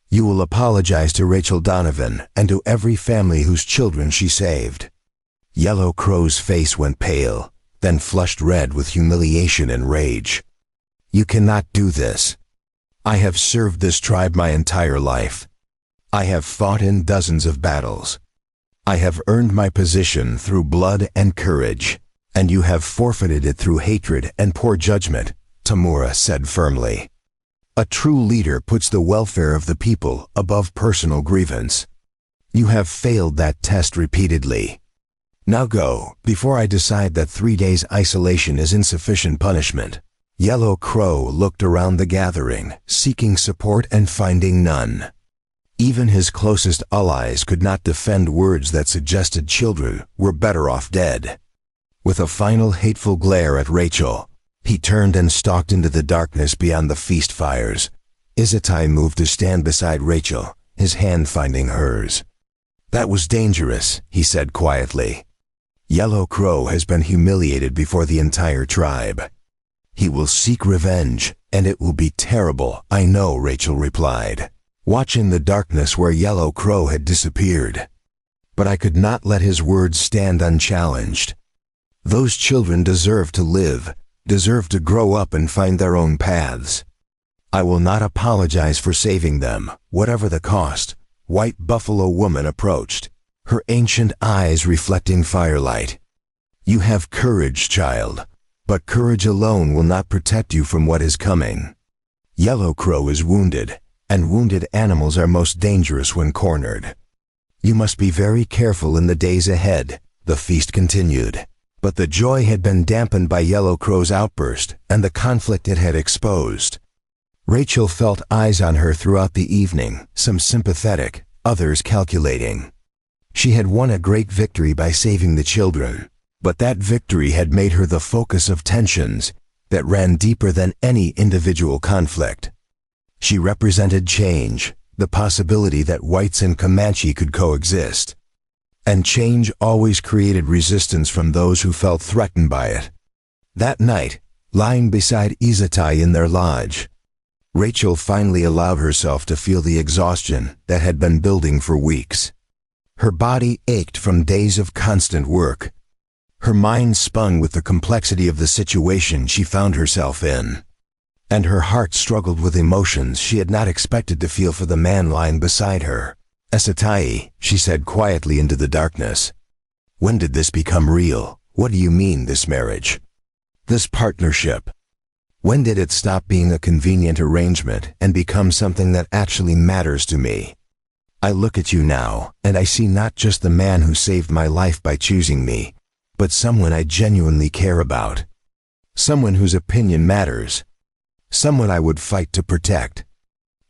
you will apologize to Rachel Donovan and to every family whose children she saved. Yellow Crow's face went pale, then flushed red with humiliation and rage. You cannot do this. I have served this tribe my entire life. I have fought in dozens of battles. I have earned my position through blood and courage, and you have forfeited it through hatred and poor judgment, Tamura said firmly. A true leader puts the welfare of the people above personal grievance. You have failed that test repeatedly. Now go, before I decide that 3 days isolation is insufficient punishment. Yellow Crow looked around the gathering, seeking support and finding none. Even his closest allies could not defend words that suggested children were better off dead. With a final hateful glare at Rachel, he turned and stalked into the darkness beyond the feast fires. Izatai moved to stand beside Rachel, his hand finding hers. That was dangerous, he said quietly. Yellow Crow has been humiliated before the entire tribe. He will seek revenge, and it will be terrible, I know, Rachel replied, watching the darkness where Yellow Crow had disappeared. But I could not let his words stand unchallenged. Those children deserve to live, deserve to grow up and find their own paths. I will not apologize for saving them, whatever the cost. White Buffalo Woman approached, her ancient eyes reflecting firelight. You have courage, child, but courage alone will not protect you from what is coming. Yellow Crow is wounded, and wounded animals are most dangerous when cornered. You must be very careful in the days ahead, the feast continued. But the joy had been dampened by Yellow Crow's outburst and the conflict it had exposed. Rachel felt eyes on her throughout the evening, some sympathetic, others calculating. She had won a great victory by saving the children, but that victory had made her the focus of tensions that ran deeper than any individual conflict. She represented change, the possibility that whites and Comanche could coexist. And change always created resistance from those who felt threatened by it. That night, lying beside Izatai in their lodge, Rachel finally allowed herself to feel the exhaustion that had been building for weeks. Her body ached from days of constant work. Her mind spun with the complexity of the situation she found herself in. And her heart struggled with emotions she had not expected to feel for the man lying beside her. Izatai, she said quietly into the darkness. When did this become real? What do you mean, this marriage? This partnership? When did it stop being a convenient arrangement and become something that actually matters to me? I look at you now, and I see not just the man who saved my life by choosing me, but someone I genuinely care about. Someone whose opinion matters. Someone I would fight to protect.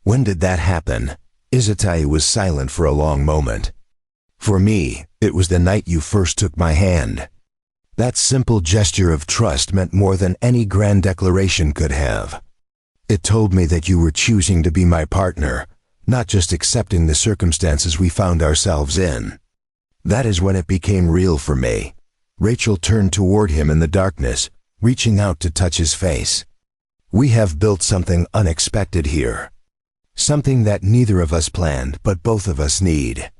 When did that happen? Izatai was silent for a long moment. For me, it was the night you first took my hand. That simple gesture of trust meant more than any grand declaration could have. It told me that you were choosing to be my partner, not just accepting the circumstances we found ourselves in. That is when it became real for me. Rachel turned toward him in the darkness, reaching out to touch his face. We have built something unexpected here. Something that neither of us planned, but both of us need.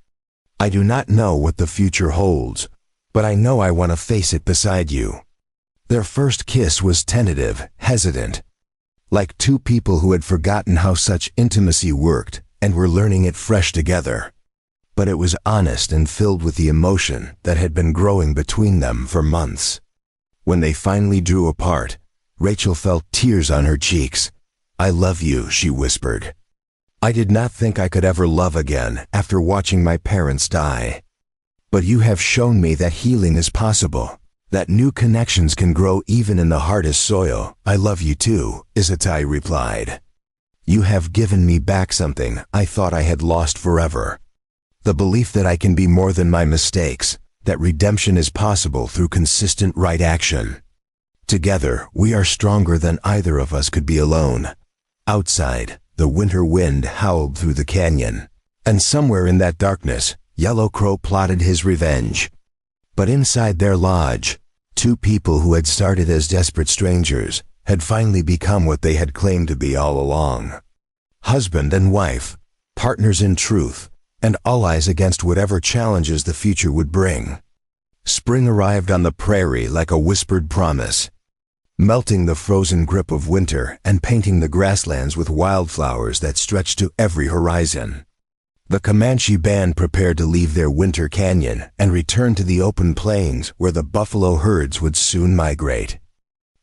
I do not know what the future holds, but I know I want to face it beside you. Their first kiss was tentative, hesitant, like two people who had forgotten how such intimacy worked and were learning it fresh together. But it was honest and filled with the emotion that had been growing between them for months. When they finally drew apart, Rachel felt tears on her cheeks. I love you, she whispered. I did not think I could ever love again after watching my parents die. But you have shown me that healing is possible, that new connections can grow even in the hardest soil. I love you too, Izatai replied. You have given me back something I thought I had lost forever. The belief that I can be more than my mistakes, that redemption is possible through consistent right action. Together, we are stronger than either of us could be alone. Outside, the winter wind howled through the canyon, and somewhere in that darkness, Yellow Crow plotted his revenge. But inside their lodge, two people who had started as desperate strangers had finally become what they had claimed to be all along. Husband and wife, partners in truth, and allies against whatever challenges the future would bring. Spring arrived on the prairie like a whispered promise, melting the frozen grip of winter and painting the grasslands with wildflowers that stretched to every horizon. The Comanche band prepared to leave their winter canyon and return to the open plains where the buffalo herds would soon migrate.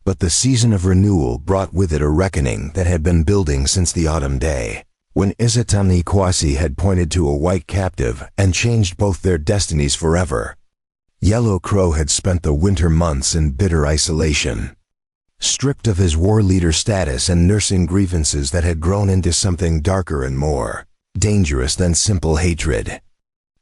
But the season of renewal brought with it a reckoning that had been building since the autumn day, when Izatani had pointed to a white captive and changed both their destinies forever. Yellow Crow had spent the winter months in bitter isolation, stripped of his war leader status and nursing grievances that had grown into something darker and more dangerous than simple hatred.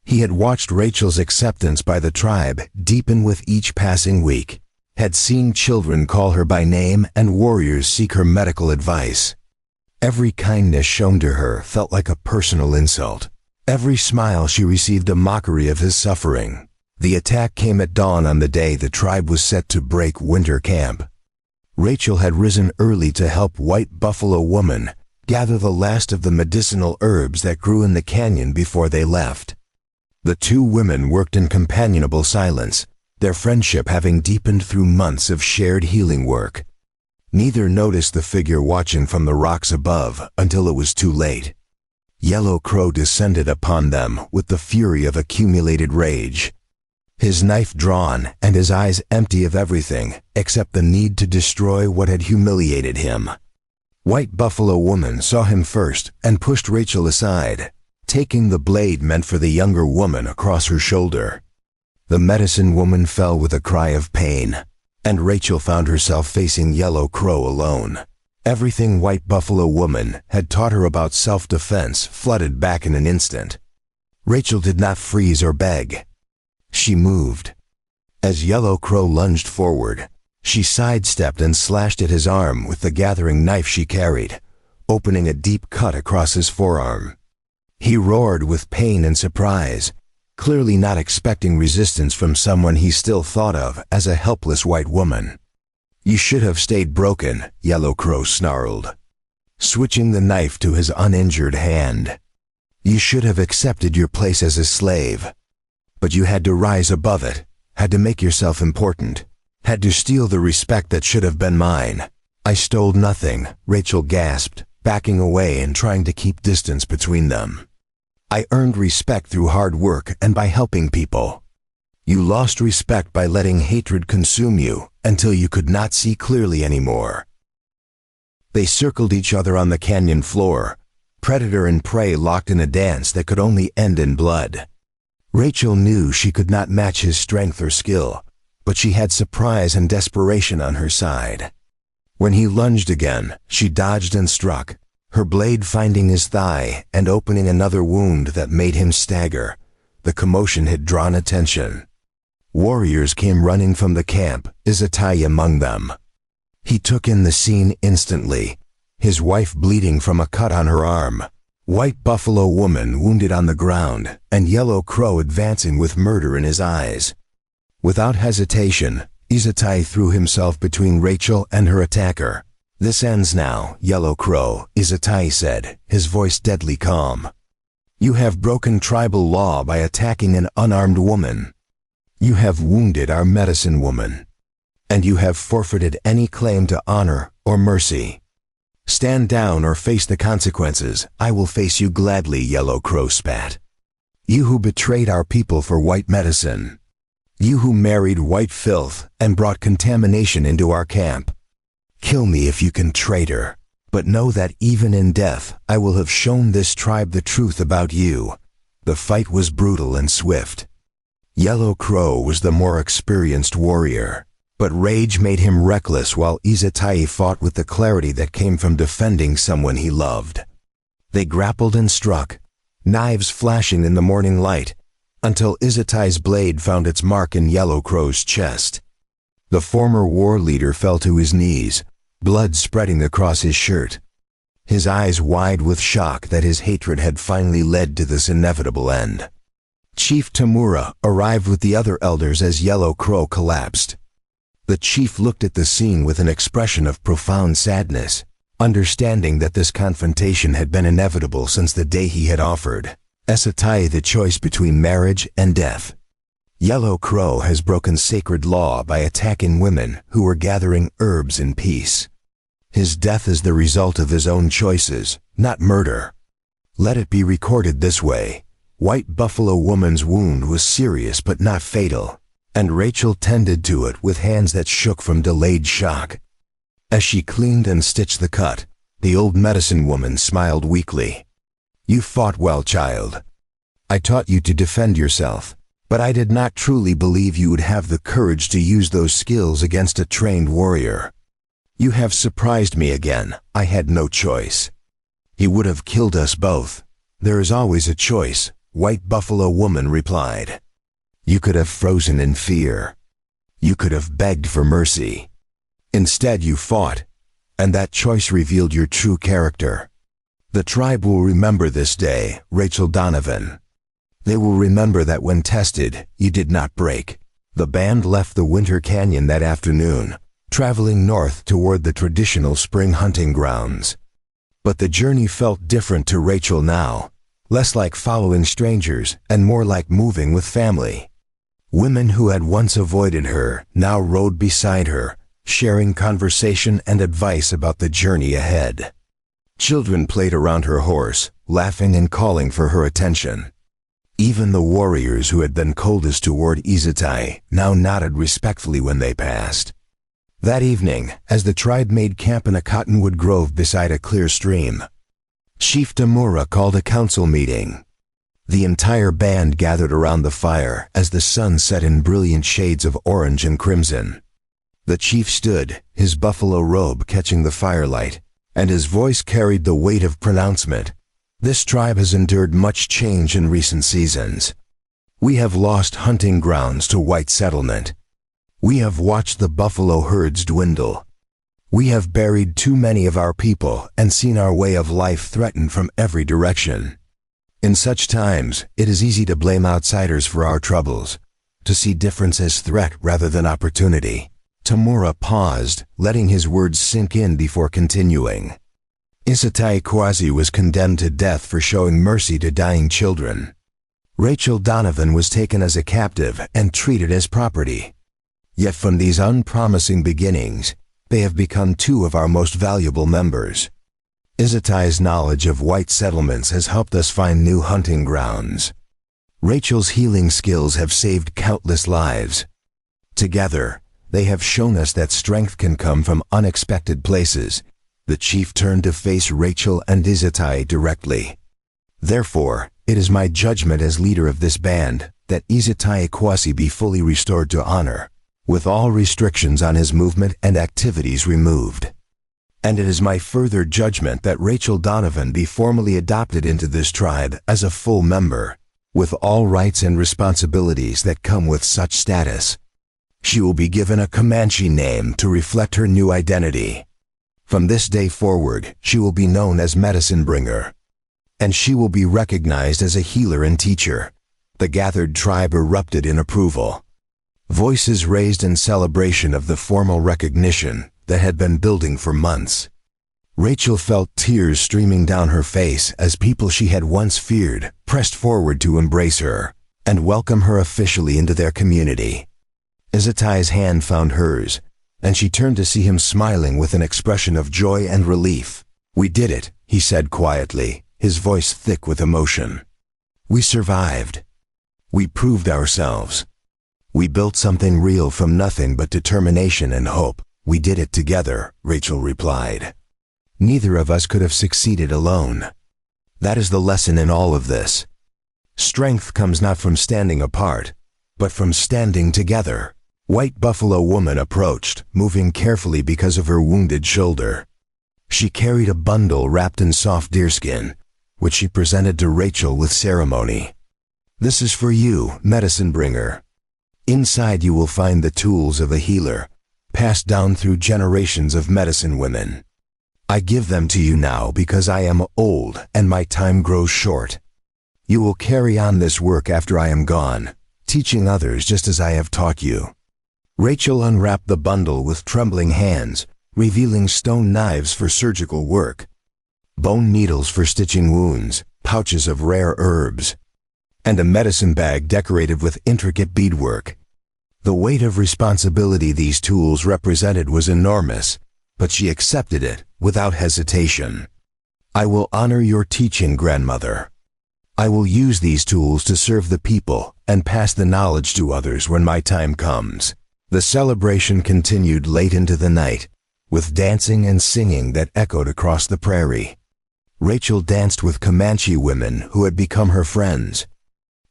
He had watched Rachel's acceptance by the tribe deepen with each passing week, had seen children call her by name and warriors seek her medical advice. Every kindness shown to her felt like a personal insult. Every smile she received a mockery of his suffering. The attack came at dawn on the day the tribe was set to break winter camp. Rachel had risen early to help White Buffalo Woman gather the last of the medicinal herbs that grew in the canyon before they left. The two women worked in companionable silence, their friendship having deepened through months of shared healing work. Neither noticed the figure watching from the rocks above until it was too late. Yellow Crow descended upon them with the fury of accumulated rage, his knife drawn and his eyes empty of everything except the need to destroy what had humiliated him. White Buffalo Woman saw him first and pushed Rachel aside, taking the blade meant for the younger woman across her shoulder. The medicine woman fell with a cry of pain, and Rachel found herself facing Yellow Crow alone. Everything White Buffalo Woman had taught her about self-defense flooded back in an instant. Rachel did not freeze or beg. She moved. As Yellow Crow lunged forward, she sidestepped and slashed at his arm with the gathering knife she carried, opening a deep cut across his forearm. He roared with pain and surprise, clearly not expecting resistance from someone he still thought of as a helpless white woman. "You should have stayed broken," Yellow Crow snarled, switching the knife to his uninjured hand. "You should have accepted your place as a slave. But you had to rise above it, had to make yourself important, had to steal the respect that should have been mine." "I stole nothing," Rachel gasped, backing away and trying to keep distance between them. "I earned respect through hard work and by helping people. You lost respect by letting hatred consume you until you could not see clearly anymore." They circled each other on the canyon floor, predator and prey locked in a dance that could only end in blood. Rachel knew she could not match his strength or skill, but she had surprise and desperation on her side. When he lunged again, she dodged and struck, her blade finding his thigh and opening another wound that made him stagger. The commotion had drawn attention. Warriors came running from the camp, Izatani among them. He took in the scene instantly, his wife bleeding from a cut on her arm, White Buffalo Woman wounded on the ground, and Yellow Crow advancing with murder in his eyes. Without hesitation, Izatani threw himself between Rachel and her attacker. "This ends now, Yellow Crow," Izatani said, his voice deadly calm. "You have broken tribal law by attacking an unarmed woman. You have wounded our medicine woman. And you have forfeited any claim to honor or mercy. Stand down or face the consequences. I will face you gladly," Yellow Crow spat. "You who betrayed our people for white medicine. You who married white filth and brought contamination into our camp. Kill me if you can, traitor. But know that even in death, I will have shown this tribe the truth about you." The fight was brutal and swift. Yellow Crow was the more experienced warrior, but rage made him reckless while Izatani fought with the clarity that came from defending someone he loved. They grappled and struck, knives flashing in the morning light, until Izatai's blade found its mark in Yellow Crow's chest. The former war leader fell to his knees, blood spreading across his shirt. His eyes wide with shock that his hatred had finally led to this inevitable end. Chief Tamura arrived with the other elders as Yellow Crow collapsed. The chief looked at the scene with an expression of profound sadness, understanding that this confrontation had been inevitable since the day he had offered Esatai the choice between marriage and death. Yellow Crow has broken sacred law by attacking women who were gathering herbs in peace. His death is the result of his own choices, not murder. Let it be recorded this way. White Buffalo Woman's wound was serious but not fatal, and Rachel tended to it with hands that shook from delayed shock. As she cleaned and stitched the cut, the old medicine woman smiled weakly. "You fought well, child. I taught you to defend yourself, but I did not truly believe you would have the courage to use those skills against a trained warrior. You have surprised me again. I had no choice. He would have killed us both. There is always a choice," White Buffalo Woman replied. "You could have frozen in fear. You could have begged for mercy. Instead you fought, and that choice revealed your true character. The tribe will remember this day, Rachel Donovan. They will remember that when tested, you did not break." The band left the Winter Canyon that afternoon, traveling north toward the traditional spring hunting grounds. But the journey felt different to Rachel now, less like following strangers and more like moving with family. Women who had once avoided her now rode beside her, sharing conversation and advice about the journey ahead. Children played around her horse, laughing and calling for her attention. Even the warriors who had been coldest toward Esatai now nodded respectfully when they passed. That evening, as the tribe made camp in a cottonwood grove beside a clear stream, Chief Tamura called a council meeting. The entire band gathered around the fire as the sun set in brilliant shades of orange and crimson. The chief stood, his buffalo robe catching the firelight, and his voice carried the weight of pronouncement. "This tribe has endured much change in recent seasons. We have lost hunting grounds to white settlement. We have watched the buffalo herds dwindle. We have buried too many of our people and seen our way of life threatened from every direction. In such times, it is easy to blame outsiders for our troubles, to see difference as threat rather than opportunity." Tamura paused, letting his words sink in before continuing. Esatai Kwasi was condemned to death for showing mercy to dying children. Rachel Donovan was taken as a captive and treated as property. Yet from these unpromising beginnings, they have become two of our most valuable members. Esatai's knowledge of white settlements has helped us find new hunting grounds. Rachel's healing skills have saved countless lives. Together, they have shown us that strength can come from unexpected places. The chief turned to face Rachel and Esatai directly. "Therefore, it is my judgment as leader of this band that Esatai Kwasi be fully restored to honor, with all restrictions on his movement and activities removed. And it is my further judgment that Rachel Donovan be formally adopted into this tribe as a full member, with all rights and responsibilities that come with such status. She will be given a Comanche name to reflect her new identity. From this day forward, she will be known as Medicine Bringer, and she will be recognized as a healer and teacher." The gathered tribe erupted in approval. Voices raised in celebration of the formal recognition that had been building for months. Rachel felt tears streaming down her face as people she had once feared pressed forward to embrace her and welcome her officially into their community. Esatai's hand found hers, and she turned to see him smiling with an expression of joy and relief. "We did it," he said quietly, his voice thick with emotion. "We survived. We proved ourselves. We built something real from nothing but determination and hope. We did it together," Rachel replied. "Neither of us could have succeeded alone. That is the lesson in all of this. Strength comes not from standing apart, but from standing together." White Buffalo Woman approached, moving carefully because of her wounded shoulder. She carried a bundle wrapped in soft deerskin, which she presented to Rachel with ceremony. "This is for you, Medicine Bringer. Inside you will find the tools of a healer, passed down through generations of medicine women. I give them to you now because I am old and my time grows short. You will carry on this work after I am gone, teaching others just as I have taught you." Rachel unwrapped the bundle with trembling hands, revealing stone knives for surgical work, bone needles for stitching wounds, pouches of rare herbs, and a medicine bag decorated with intricate beadwork. The weight of responsibility these tools represented was enormous, but she accepted it without hesitation. "I will honor your teaching, grandmother. I will use these tools to serve the people and pass the knowledge to others when my time comes." The celebration continued late into the night, with dancing and singing that echoed across the prairie. Rachel danced with Comanche women who had become her friends,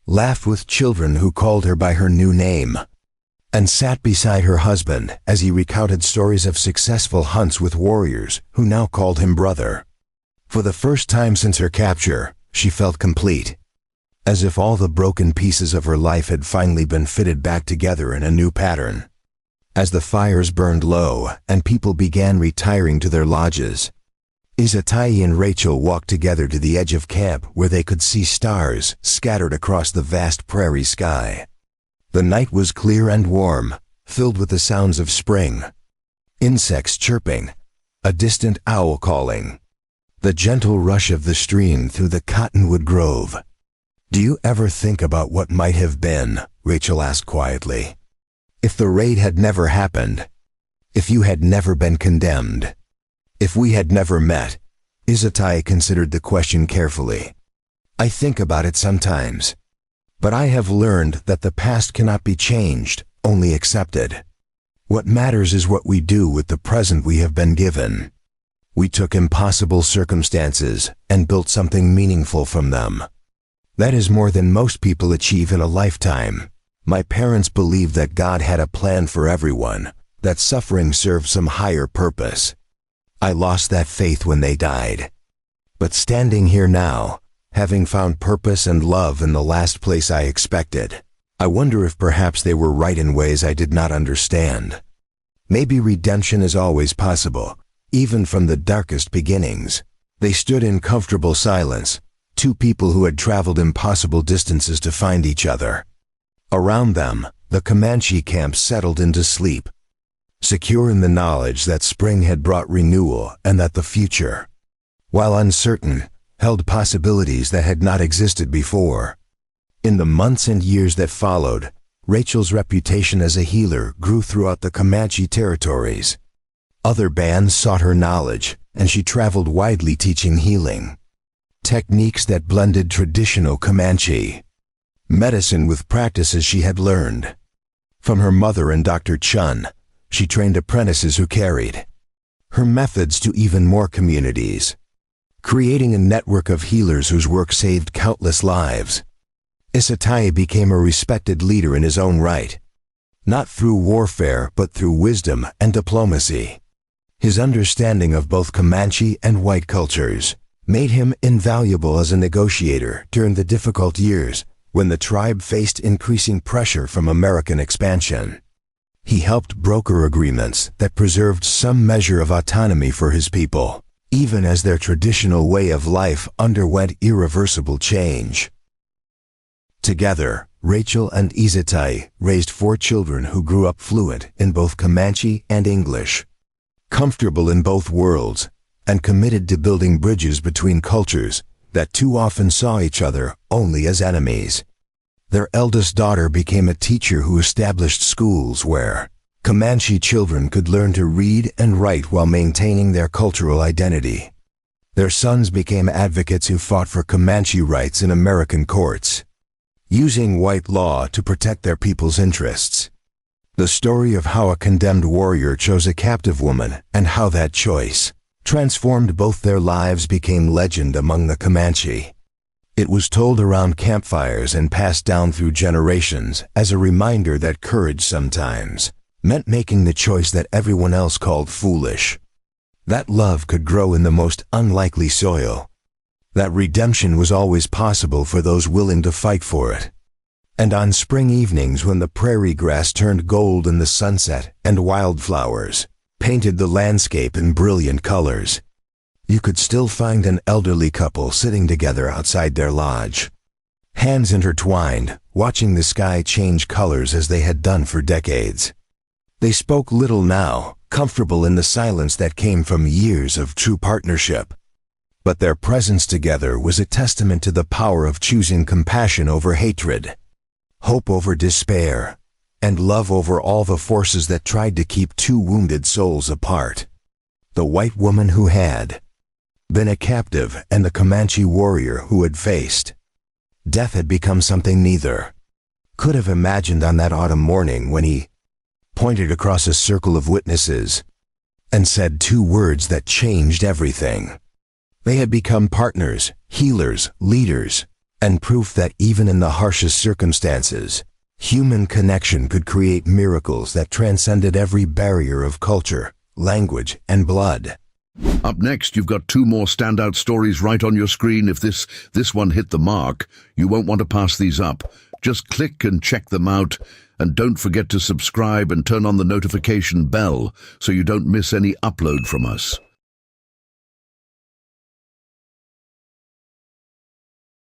laughed with children who called her by her new name, and sat beside her husband as he recounted stories of successful hunts with warriors who now called him brother. For the first time since her capture, she felt complete, as if all the broken pieces of her life had finally been fitted back together in a new pattern. As the fires burned low and people began retiring to their lodges, Izatai and Rachel walked together to the edge of camp where they could see stars scattered across the vast prairie sky. The night was clear and warm, filled with the sounds of spring, insects chirping, a distant owl calling, the gentle rush of the stream through the cottonwood grove. "Do you ever think about what might have been?" Rachel asked quietly. "If the raid had never happened, if you had never been condemned, if we had never met?" Izatai considered the question carefully. "I think about it sometimes, but I have learned that the past cannot be changed, only accepted. What matters is what we do with the present we have been given. We took impossible circumstances and built something meaningful from them. That is more than most people achieve in a lifetime. My parents believed that God had a plan for everyone, that suffering served some higher purpose. I lost that faith when they died. But standing here now, having found purpose and love in the last place I expected, I wonder if perhaps they were right in ways I did not understand. Maybe redemption is always possible, even from the darkest beginnings." They stood in comfortable silence, two people who had traveled impossible distances to find each other. Around them, the Comanche camp settled into sleep, secure in the knowledge that spring had brought renewal and that the future, while uncertain, held possibilities that had not existed before. In the months and years that followed, Rachel's reputation as a healer grew throughout the Comanche territories. Other bands sought her knowledge, and she traveled widely teaching healing techniques that blended traditional Comanche medicine with practices she had learned from her mother and Dr. Chun. She trained apprentices who carried her methods to even more communities, creating a network of healers whose work saved countless lives. Izatai became a respected leader in his own right, not through warfare but through wisdom and diplomacy. His understanding of both Comanche and white cultures made him invaluable as a negotiator during the difficult years when the tribe faced increasing pressure from American expansion. He helped broker agreements that preserved some measure of autonomy for his people, even as their traditional way of life underwent irreversible change. Together, Rachel and Izatai raised 4 children who grew up fluent in both Comanche and English, comfortable in both worlds, and committed to building bridges between cultures that too often saw each other only as enemies. Their eldest daughter became a teacher who established schools where Comanche children could learn to read and write while maintaining their cultural identity. Their sons became advocates who fought for Comanche rights in American courts, using white law to protect their people's interests. The story of how a condemned warrior chose a captive woman and how that choice transformed both their lives became legend among the Comanche. It was told around campfires and passed down through generations as a reminder that courage sometimes meant making the choice that everyone else called foolish. That love could grow in the most unlikely soil. That redemption was always possible for those willing to fight for it. And on spring evenings when the prairie grass turned gold in the sunset and wildflowers painted the landscape in brilliant colors, you could still find an elderly couple sitting together outside their lodge, hands intertwined, watching the sky change colors as they had done for decades. They spoke little now, comfortable in the silence that came from years of true partnership. But their presence together was a testament to the power of choosing compassion over hatred, hope over despair, and love over all the forces that tried to keep two wounded souls apart. The white woman who had been a captive and the Comanche warrior who had faced death had become something neither could have imagined on that autumn morning when he pointed across a circle of witnesses and said two words that changed everything. They had become partners, healers, leaders, and proof that even in the harshest circumstances, human connection could create miracles that transcended every barrier of culture, language, and blood. Up next, you've got two more standout stories right on your screen. If this one hit the mark, you won't want to pass these up. Just click and check them out. And don't forget to subscribe and turn on the notification bell so you don't miss any upload from us.